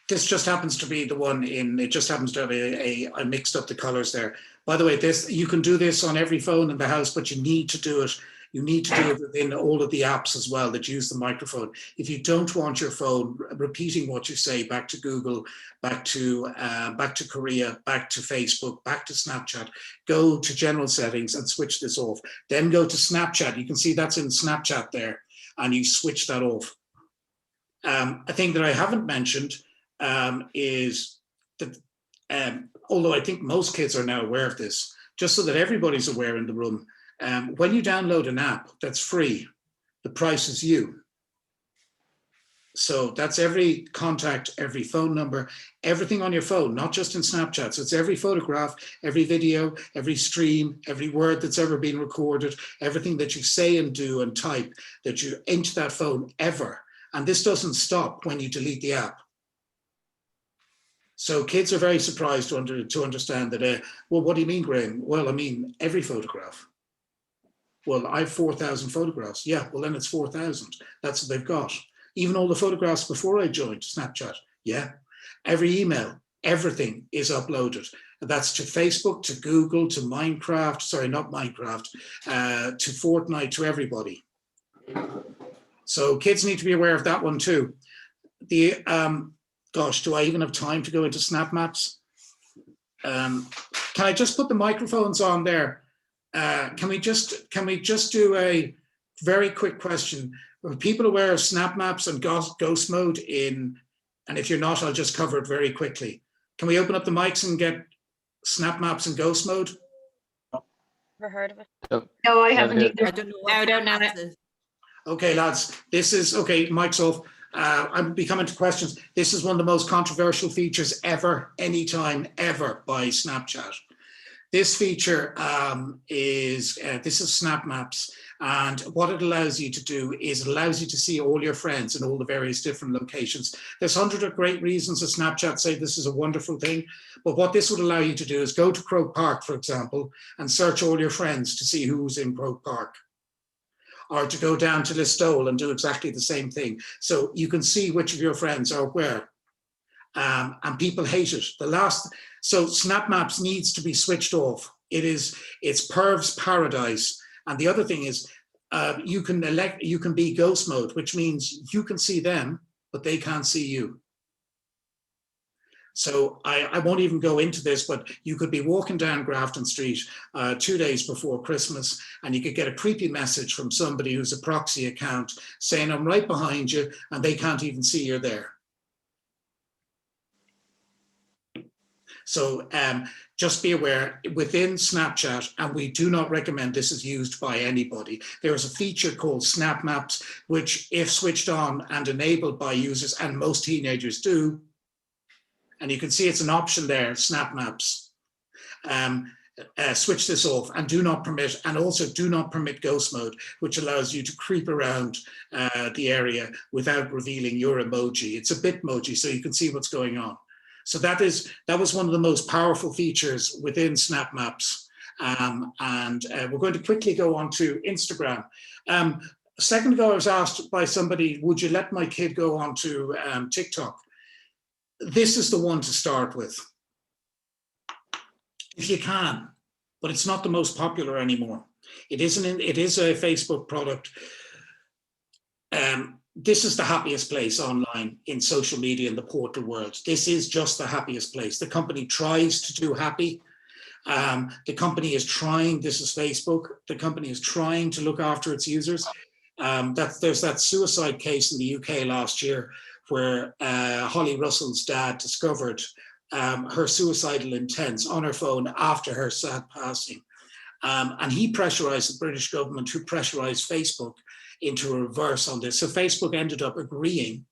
This just happens to be the one it just happens to have I mixed up the colors there. By the way, you can do this on every phone in the house, but you need to do it. You need to do it within all of the apps as well that use the microphone. If you don't want your phone repeating what you say back to Google, back to Korea, back to Facebook, back to Snapchat, go to general settings and switch this off. Then go to Snapchat. You can see that's in Snapchat there, and you switch that off. A thing that I haven't mentioned is that, although I think most kids are now aware of this, just so that everybody's aware in the room, when you download an app that's free, the price is you. So that's every contact, every phone number, everything on your phone, not just in Snapchat. So it's every photograph, every video, every stream, every word that's ever been recorded, everything that you say and do and type that you into that phone ever. And this doesn't stop when you delete the app. So kids are very surprised to understand that, well, what do you mean, Graham? Well, I mean, every photograph. Well, I have 4,000 photographs. Yeah, well, then it's 4,000. That's what they've got. Even all the photographs before I joined Snapchat. Yeah, every email, everything is uploaded. That's to Facebook, to Google, to Minecraft, sorry, not Minecraft, to Fortnite, to everybody. So kids need to be aware of that one too. Gosh, do I even have time to go into Snap Maps? Can I just put the microphones on there? Can we just do a very quick question? Are people aware of Snap Maps and Ghost Mode in? And if you're not, I'll just cover it very quickly. Can we open up the mics and get Snap Maps and Ghost Mode? Never heard of it. No, I haven't either. I don't know. No, I don't know it. Okay, lads, this is, okay, mic's off. I'm becoming to questions. This is one of the most controversial features ever, anytime, ever by Snapchat. This feature this is Snap Maps. And what it allows you to do is it allows you to see all your friends in all the various different locations. There's hundreds of great reasons that Snapchat say this is a wonderful thing. But what this would allow you to do is go to Croke Park, for example, and search all your friends to see who's in Croke Park. Or to go down to Listowel and do exactly the same thing. So you can see which of your friends are where. And people hate it. So Snap Maps needs to be switched off. It's perv's paradise. And the other thing is you can be ghost mode, which means you can see them, but they can't see you. So I won't even go into this, but you could be walking down Grafton Street 2 days before Christmas, and you could get a creepy message from somebody who's a proxy account saying, I'm right behind you, and they can't even see you're there. So just be aware, within Snapchat, and we do not recommend this is used by anybody, there is a feature called Snap Maps, which if switched on and enabled by users, and most teenagers do, and you can see it's an option there, Snap Maps. Switch this off and do not permit, and also do not permit ghost mode, which allows you to creep around the area without revealing your emoji. It's a Bitmoji, so you can see what's going on. So that was one of the most powerful features within Snap Maps. We're going to quickly go on to Instagram. A second ago, I was asked by somebody, would you let my kid go on to TikTok? This is the one to start with, if you can, but it's not the most popular anymore. It is a Facebook product. This is the happiest place online in social media in the portal world. This is just the happiest place. The company tries to do happy, The company is trying, this is Facebook, the company is trying to look after its users. There's that suicide case in the UK last year where Holly Russell's dad discovered her suicidal intents on her phone after her sad passing. And he pressurized the British government, who pressurized Facebook into a reverse on this. So Facebook ended up agreeing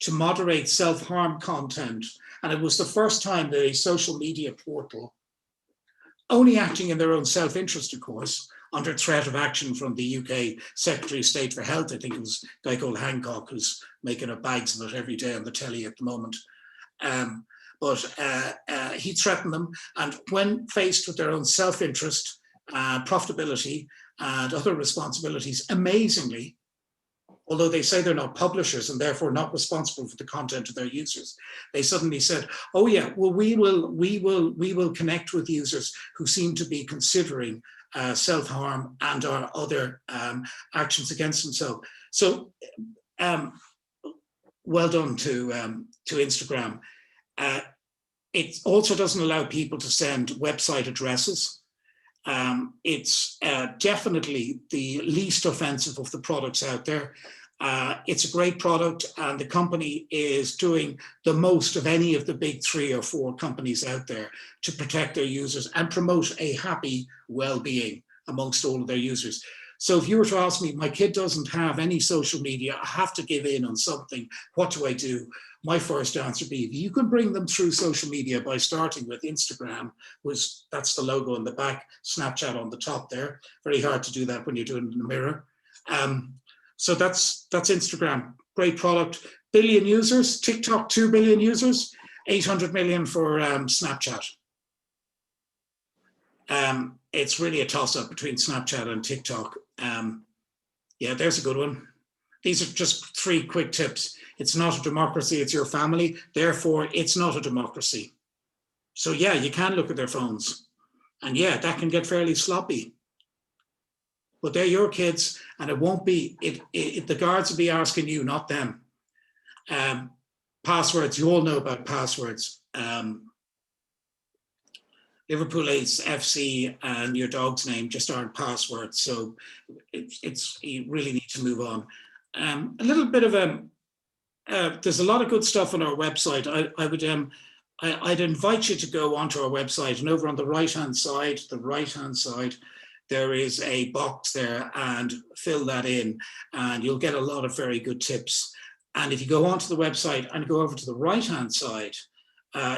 to moderate self-harm content. And it was the first time that a social media portal, only acting in their own self-interest, of course, under threat of action from the UK Secretary of State for Health. I think it was a guy called Hancock who's making up bags of it every day on the telly at the moment. He threatened them. And when faced with their own self-interest, profitability, and other responsibilities, amazingly, although they say they're not publishers and therefore not responsible for the content of their users, they suddenly said, "Oh yeah, well we will connect with users who seem to be considering self-harm and or other actions against themselves." So, well done to Instagram. It also doesn't allow people to send website addresses. It's definitely the least offensive of the products out there. It's a great product, and the company is doing the most of any of the big 3 or 4 companies out there to protect their users and promote a happy well-being amongst all of their users. So if you were to ask me, my kid doesn't have any social media, I have to give in on something, what do I do? My first answer would be, you can bring them through social media by starting with Instagram, that's the logo on the back, Snapchat on the top there. Very hard to do that when you're doing it in the mirror. So that's Instagram, great product. Billion users, TikTok 2 billion users, 800 million for Snapchat. It's really a toss-up between Snapchat and TikTok. Yeah, there's a good one. These are just 3 quick tips. It's not a democracy, it's your family. Therefore, it's not a democracy. So yeah, you can look at their phones. And yeah, that can get fairly sloppy. But they're your kids, and it won't be, the guards will be asking you, not them. Passwords, you all know about passwords. Liverpool FC and your dog's name just aren't passwords. So you really need to move on. A little bit of there's a lot of good stuff on our website. I'd invite you to go onto our website, and over on the right-hand side, there is a box there, and fill that in, and you'll get a lot of very good tips. And if you go onto the website and go over to the right-hand side,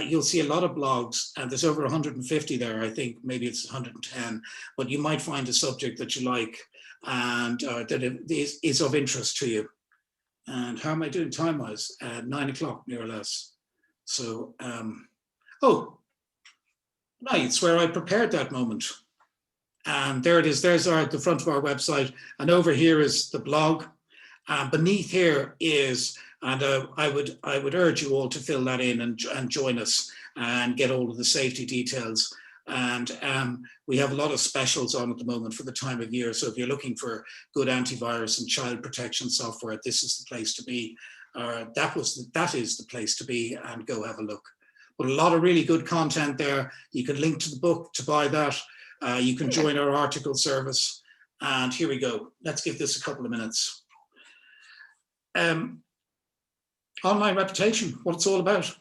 you'll see a lot of blogs, and there's over 150 there. I think maybe it's 110, but you might find a subject that you like and that is of interest to you. And how am I doing time-wise? 9 o'clock, more or less. So, oh, no, you'd swear I prepared that moment. And there it is. There's the front of our website, and over here is the blog. Beneath here is, and I would urge you all to fill that in and join us and get all of the safety details. And we have a lot of specials on at the moment for the time of year. So if you're looking for good antivirus and child protection software, this is the place to be. That is the place to be, and go have a look. But a lot of really good content there. You can link to the book to buy that. You can join our article service. And here we go. Let's give this a couple of minutes. Online reputation, what it's all about.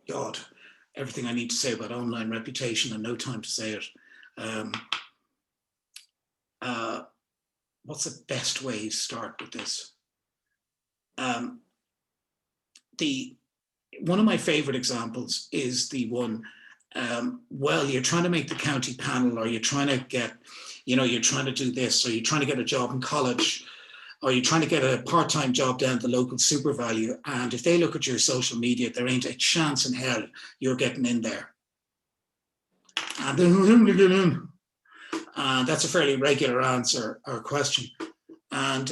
God, everything I need to say about online reputation and no time to say it. What's the best way to start with this? One of my favorite examples is the one, well, you're trying to make the county panel, or you're trying to get, you're trying to do this, or you're trying to get a job in college, or you're trying to get a part-time job down at the local super value. And if they look at your social media, there ain't a chance in hell you're getting in there. And then, that's a fairly regular answer or question. And,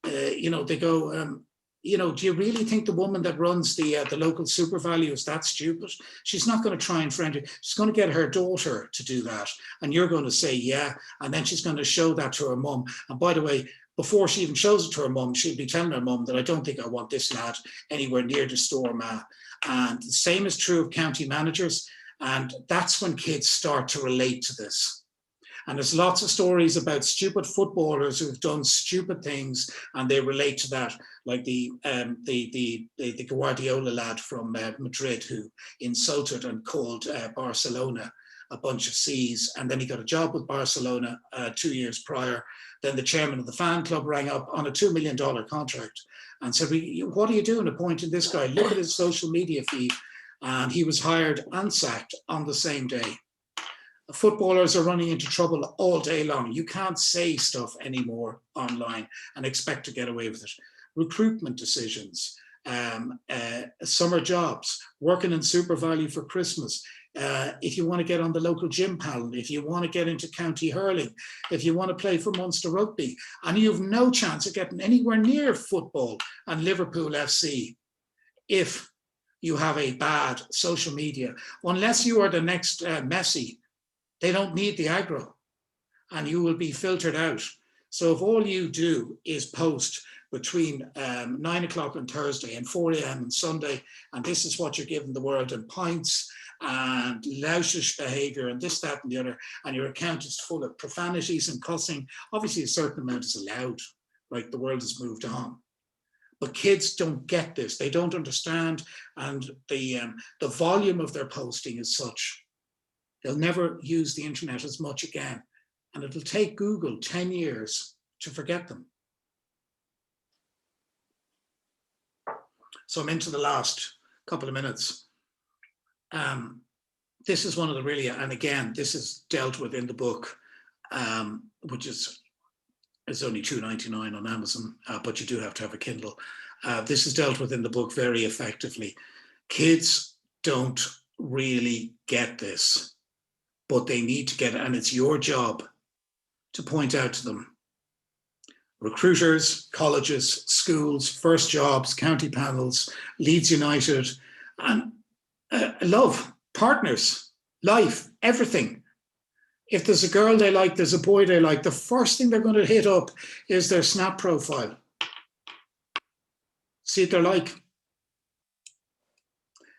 they go, do you really think the woman that runs the local super value is that stupid? She's not going to try and friend you. She's going to get her daughter to do that. And you're going to say, yeah. And then she's going to show that to her mum. And by the way, before she even shows it to her mum, she'll be telling her mum that I don't think I want this lad anywhere near the store, ma. And the same is true of county managers. And that's when kids start to relate to this. And there's lots of stories about stupid footballers who've done stupid things, and they relate to that, like the Guardiola lad from Madrid who insulted and called Barcelona a bunch of C's, and then he got a job with Barcelona 2 years prior. Then the chairman of the fan club rang up on a $2 million contract and said, what are you doing appointing this guy? Look at his social media feed. And he was hired and sacked on the same day. Footballers are running into trouble all day long. You can't say stuff anymore online and expect to get away with it. Recruitment decisions, summer jobs, working in Super Value for Christmas. If you want to get on the local gym panel, if you want to get into county hurling, if you want to play for Munster Rugby, and you have no chance of getting anywhere near football and Liverpool FC if you have a bad social media, unless you are the next Messi, they don't need the aggro and you will be filtered out. So if all you do is post between 9 o'clock on Thursday and 4 a.m. on Sunday, and this is what you're giving the world in pints and loutish behavior and this, that, and the other, and your account is full of profanities and cussing, obviously a certain amount is allowed, right? The world has moved on. But kids don't get this, they don't understand, and the volume of their posting is such. They'll never use the internet as much again. And it'll take Google 10 years to forget them. So I'm into the last couple of minutes. This is one of the really, and again, this is dealt with in the book, which is only $2.99 on Amazon, but you do have to have a Kindle. This is dealt with in the book very effectively. Kids don't really get this, but they need to get it, and it's your job to point out to them. Recruiters, colleges, schools, first jobs, county panels, Leeds United, and love, partners, life, everything. If there's a girl they like, there's a boy they like, the first thing they're going to hit up is their Snap profile. See what they're like.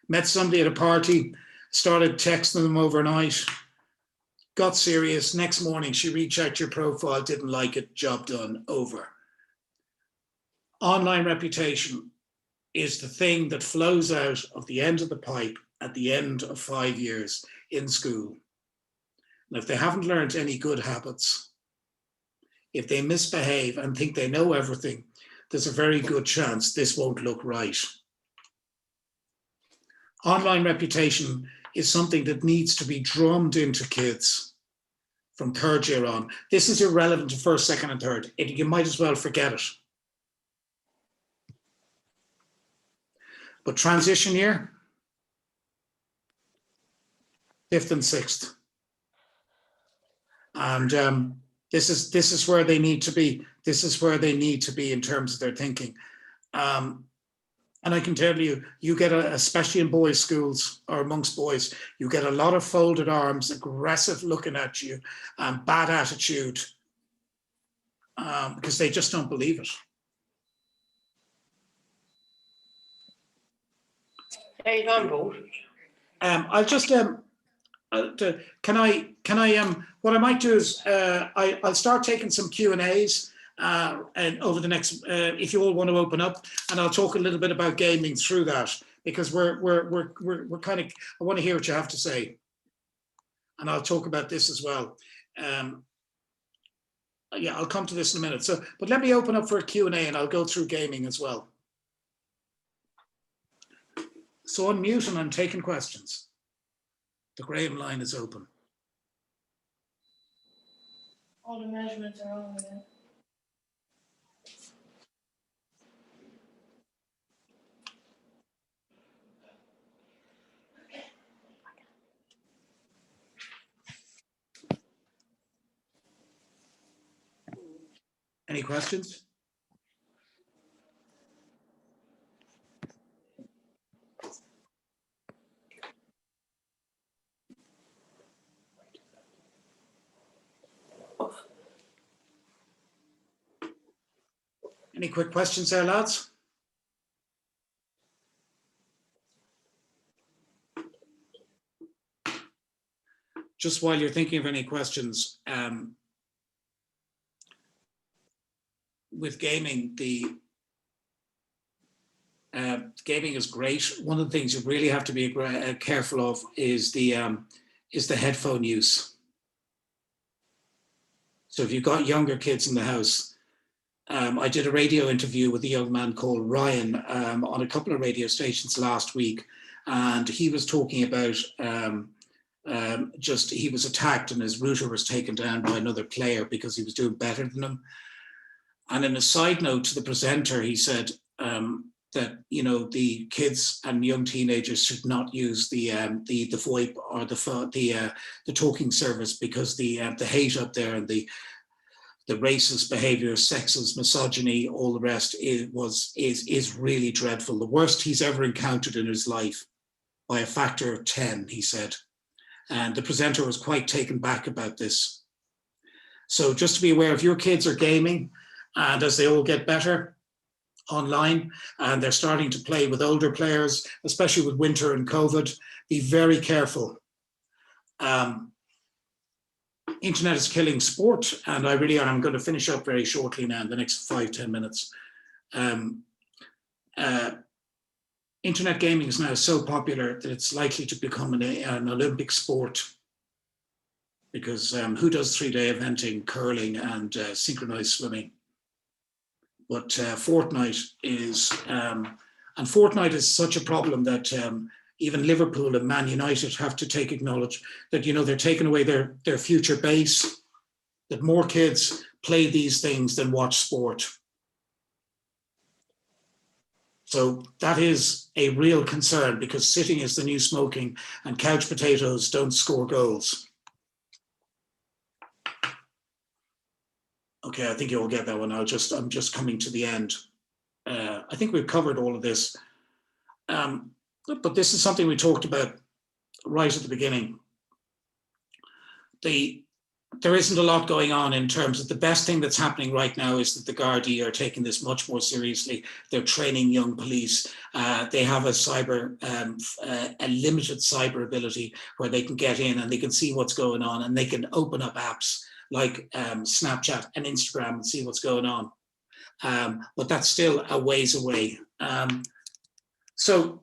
Met somebody at a party, started texting them overnight, got serious. Next morning, she rechecked your profile, didn't like it, job done, over. Online reputation is the thing that flows out of the end of the pipe at the end of 5 years in school. And if they haven't learned any good habits, if they misbehave and think they know everything, there's a very good chance this won't look right. Online reputation is something that needs to be drummed into kids from third year on. This is irrelevant to first, second, and third. You might as well forget it. But transition year, 5th and 6th. And this is where they need to be. This is where they need to be in terms of their thinking. And I can tell you, you get, especially in boys' schools or amongst boys, you get a lot of folded arms, aggressive looking at you, and bad attitude, because they just don't believe it. There you go, Bolt. I'll just can I what I might do is I'll start taking some Q&As. And over the next, if you all want to open up, and I'll talk a little bit about gaming through that, because we're kind of, I want to hear what you have to say, and I'll talk about this as well. Yeah, I'll come to this in a minute. So, but let me open up for a Q&A, and I'll go through gaming as well. So unmute, and I'm taking questions. The Graham line is open. All the measurements are on again. Any questions? Any quick questions there, lads? Just while you're thinking of any questions, with gaming, gaming is great. One of the things you really have to be careful of is the headphone use. So if you've got younger kids in the house, I did a radio interview with a young man called Ryan on a couple of radio stations last week, and he was talking about he was attacked and his router was taken down by another player because he was doing better than him. And in a side note to the presenter, he said that, you know, the kids and young teenagers should not use the VoIP or the talking service, because the hate up there and the racist behavior, sexist, misogyny, all the rest is really dreadful. The worst he's ever encountered in his life by a factor of 10, he said. And the presenter was quite taken back about this. So just to be aware, if your kids are gaming, and as they all get better online and they're starting to play with older players, especially with winter and COVID, be very careful. Internet is killing sport, and I'm going to finish up very shortly now in the next 5-10 minutes. Internet gaming is now so popular that it's likely to become an Olympic sport, because who does 3-day eventing, curling and synchronized swimming? But Fortnite is such a problem that even Liverpool and Man United have to acknowledge that, you know, they're taking away their future base, that more kids play these things than watch sport. So that is a real concern, because sitting is the new smoking and couch potatoes don't score goals. Okay, I think you'll get that one. I'm just coming to the end. I think we've covered all of this. But this is something we talked about right at the beginning. There isn't a lot going on in terms of the best thing that's happening right now is that the Gardaí are taking this much more seriously. They're training young police. They have a limited cyber ability where they can get in and they can see what's going on, and they can open up apps like Snapchat and Instagram and see what's going on. But that's still a ways away. So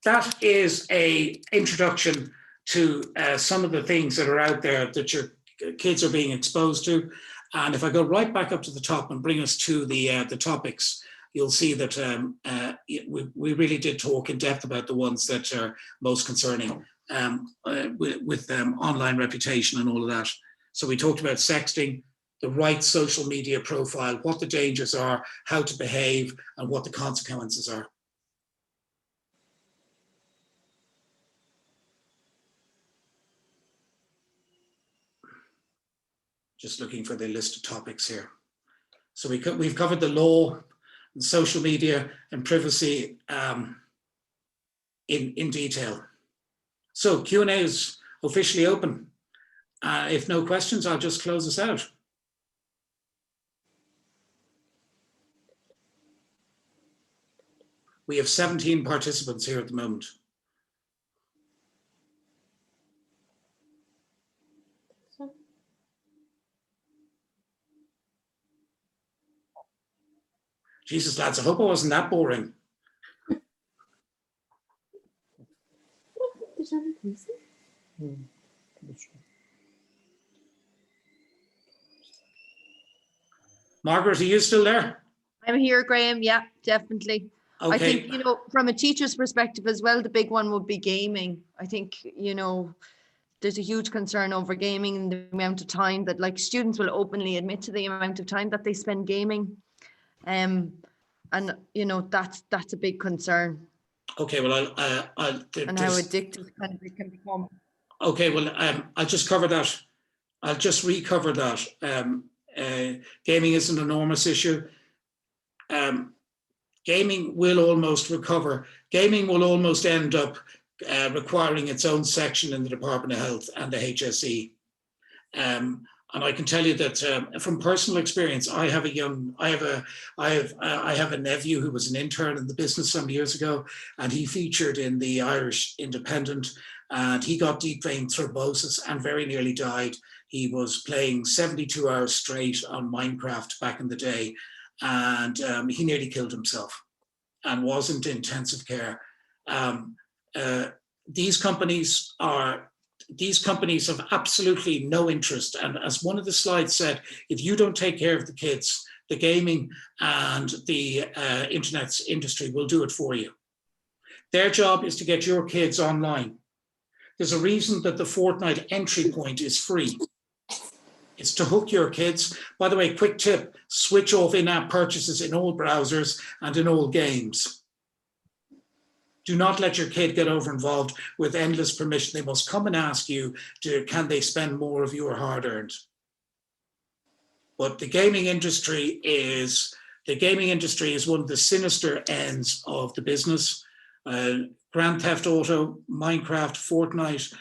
that is an introduction to some of the things that are out there that your kids are being exposed to. And if I go right back up to the top and bring us to the topics, you'll see that we really did talk in depth about the ones that are most concerning with online reputation and all of that. So we talked about sexting, the right social media profile, what the dangers are, how to behave, and what the consequences are. Just looking for the list of topics here. So we've covered the law and social media and privacy in detail. So Q&A is officially open. If no questions, I'll just close this out. We have 17 participants here at the moment. Jesus, lads, I hope I wasn't that boring. Margaret, are you still there? I'm here, Graham. Yeah, definitely. Okay. I think, you know, from a teacher's perspective as well, the big one would be gaming. I think, you know, there's a huge concern over gaming and the amount of time that, like, students will openly admit to the amount of time that they spend gaming. And, you know, that's a big concern. Okay, well, and how addictive kind of it can become. Okay, well, I'll just cover that. I'll just recover that. Gaming is an enormous issue. Gaming will almost recover. Gaming will almost end up requiring its own section in the Department of Health and the HSE. And I can tell you that from personal experience, I have a nephew who was an intern in the business some years ago, and he featured in the Irish Independent, and he got deep vein thrombosis and very nearly died. He was playing 72 hours straight on Minecraft back in the day, and he nearly killed himself and wasn't in intensive care. These companies have absolutely no interest. And as one of the slides said, if you don't take care of the kids, the gaming and the internet industry will do it for you. Their job is to get your kids online. There's a reason that the Fortnite entry point is free. It's to hook your kids. By the way, quick tip, switch off in-app purchases in all browsers and in all games. Do not let your kid get over involved with endless permission. They must come and ask you, can they spend more of your hard earned? But the gaming industry is one of the sinister ends of the business. Grand Theft Auto, Minecraft, Fortnite,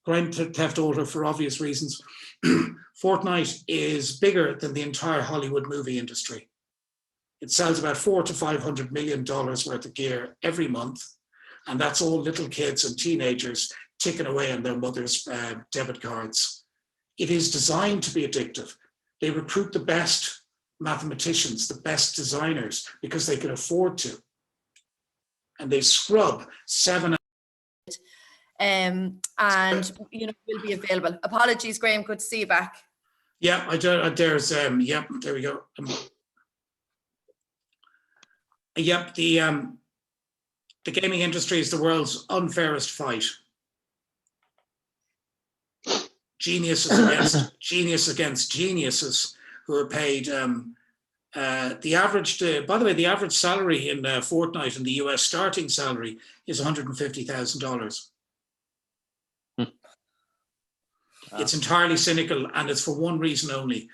Grand Theft Auto for obvious reasons. Fortnite is bigger than the entire Hollywood movie industry. It sells about $400 to $500 million worth of gear every month. And that's all little kids and teenagers ticking away on their mother's debit cards. It is designed to be addictive. They recruit the best mathematicians, the best designers, because they can afford to. And they scrub 7 and will be available. Apologies, Graham, good to see you back. Yeah, there's there we go. Yep, the gaming industry is the world's unfairest fight. Geniuses against geniuses who are paid. The average salary in Fortnite in the US, starting salary is $150,000. It's entirely cynical, and it's for one reason only.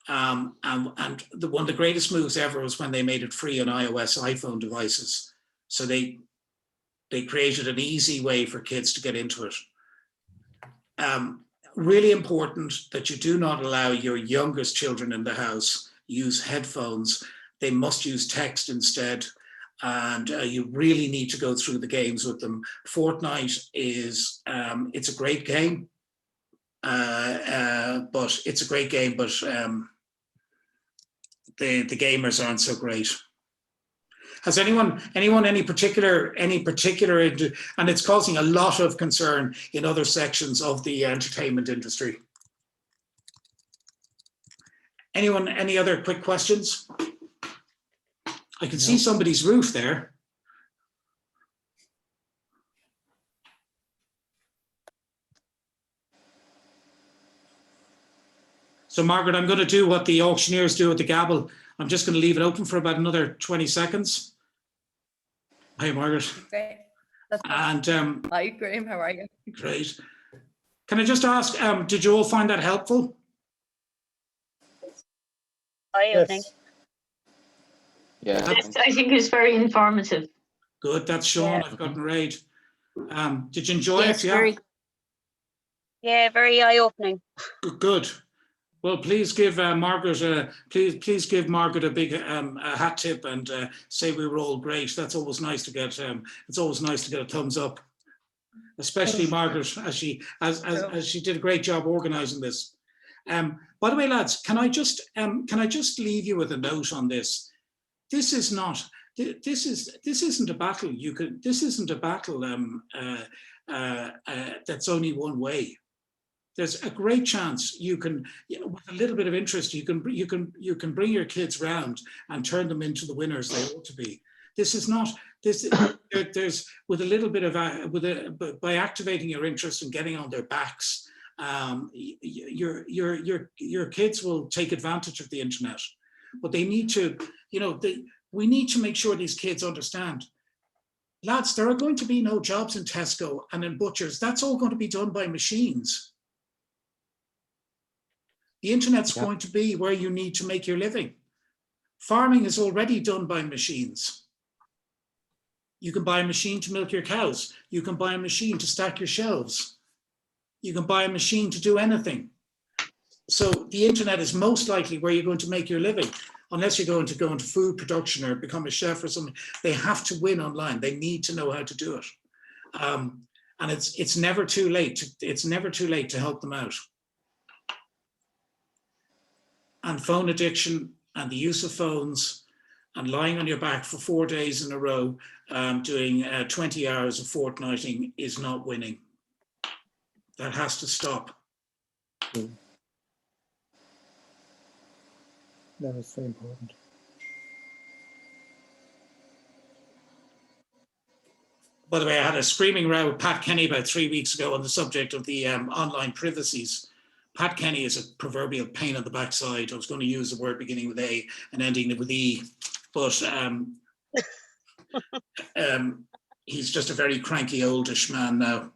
And one of the greatest moves ever was when they made it free on iOS iPhone devices. So they created an easy way for kids to get into it. Really important that you do not allow your youngest children in the house use headphones. They must use text instead. And you really need to go through the games with them. Fortnite is, it's a great game. But it's a great game, but the gamers aren't so great. Has anyone any particular, and it's causing a lot of concern in other sections of the entertainment industry. Anyone, any other quick questions? I can see somebody's roof there. So Margaret, I'm going to do what the auctioneers do with the gavel. I'm just going to leave it open for about another 20 seconds. Hi, Margaret. Great. And hi, Graham. How are you? Great. Can I just ask, did you all find that helpful? Eye-opening. Yeah. Yes, I think it's very informative. Good. That's Sean. Yeah. I've gotten Raid. Did you enjoy Yes, it? Yeah. very. Yeah, very eye-opening. Good. Well, please give Margaret a big a hat tip and say we were all great. That's always nice to get. It's always nice to get a thumbs up, especially Margaret, as she did a great job organising this. By the way, lads, can I just leave you with a note on this? This isn't a battle. This isn't a battle that's only one way. There's a great chance you can, with a little bit of interest, you can bring your kids round and turn them into the winners they ought to be. This is not this. There's with a little bit of by activating your interest and getting on their backs, your kids will take advantage of the internet. But they need to, we need to make sure these kids understand. Lads, there are going to be no jobs in Tesco and in butchers. That's all going to be done by machines. The internet's going to be where you need to make your living. Farming is already done by machines. You can buy a machine to milk your cows. You can buy a machine to stack your shelves. You can buy a machine to do anything. So the internet is most likely where you're going to make your living, unless you're going to go into food production or become a chef or something. They have to win online. They need to know how to do it. And it's never too late. It's never too late to help them out. And phone addiction and the use of phones and lying on your back for 4 days in a row, doing 20 hours of fortnighting is not winning. That has to stop. That is very important. By the way, I had a screaming row with Pat Kenny about 3 weeks ago on the subject of the online privacies. Pat Kenny is a proverbial pain in the backside. I was going to use a word beginning with A and ending with E, but he's just a very cranky oldish man now.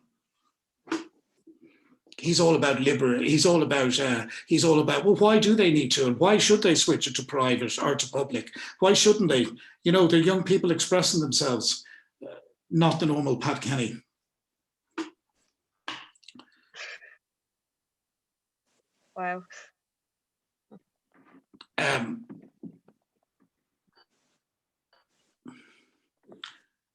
He's all about he's all about, well, why do they need to? And why should they switch it to private or to public? Why shouldn't they? You know, they're young people expressing themselves, not the normal Pat Kenny. Wow.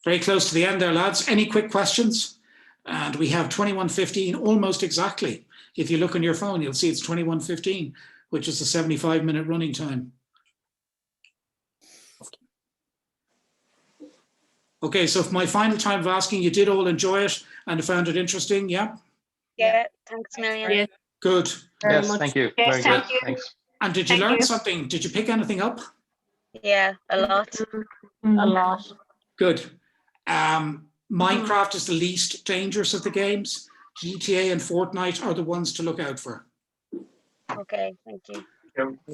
Very close to the end there, lads. Any quick questions? And we have 21:15 almost exactly. If you look on your phone, you'll see it's 21:15, which is a 75-minute running time. Okay, so for my final time of asking, you did all enjoy it and found it interesting, yeah? Yeah, thanks a million. Yeah. Good. Yes, thank you. Yes, Very thank good. you. Thanks. And did you Thank learn you. something? Did you pick anything up? Yeah, a lot. A lot. Good. Minecraft is the least dangerous of the games. GTA and Fortnite are the ones to look out for. Okay, thank you.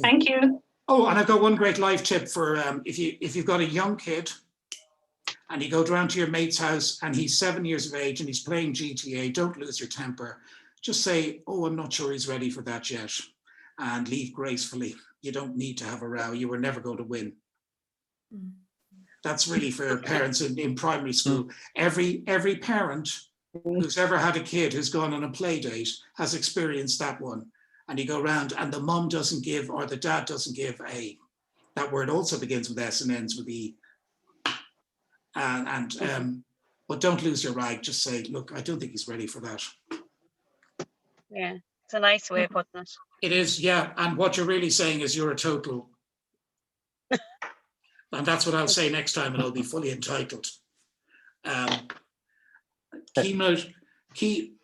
Thank you. Oh, and I've got one great life tip for if you've got a young kid and you go down to your mate's house and he's 7 years of age and he's playing GTA, don't lose your temper. Just say, oh, I'm not sure he's ready for that yet, and leave gracefully. You don't need to have a row. You were never going to win. That's really for parents in primary school. Every parent who's ever had a kid who's gone on a play date has experienced that one. And you go around and the mum doesn't give, or the dad doesn't give a, that word also begins with S and ends with E. But don't lose your rag. Just say, look, I don't think he's ready for that. Yeah, it's a nice way of putting it. It is, yeah. And what you're really saying is you're a total. And that's what I'll say next time, and I'll be fully entitled. Key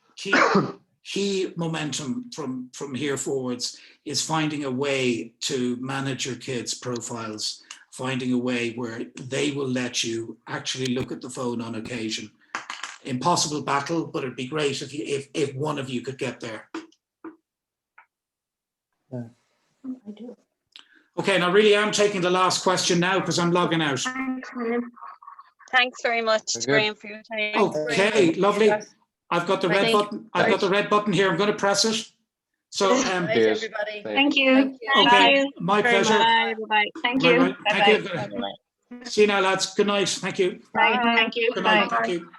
momentum from here forwards is finding a way to manage your kids' profiles, finding a way where they will let you actually look at the phone on occasion. Impossible battle, but it'd be great if one of you could get there. Yeah. I do. Okay, and I really am taking the last question now because I'm logging out. Thanks very much, Very good. Graham, for your time. Okay, lovely. I've got the red Thank- button. I've got the red button here. I'm going to press it. So, Right, Cheers. everybody. Thank you. Thank you. okay, Bye. my pleasure. Bye. Bye. Thank Bye-bye. you. Thank you. Bye. See you now, lads. Good night. Thank you. Bye. Thank you. Good night. Bye. Thank you.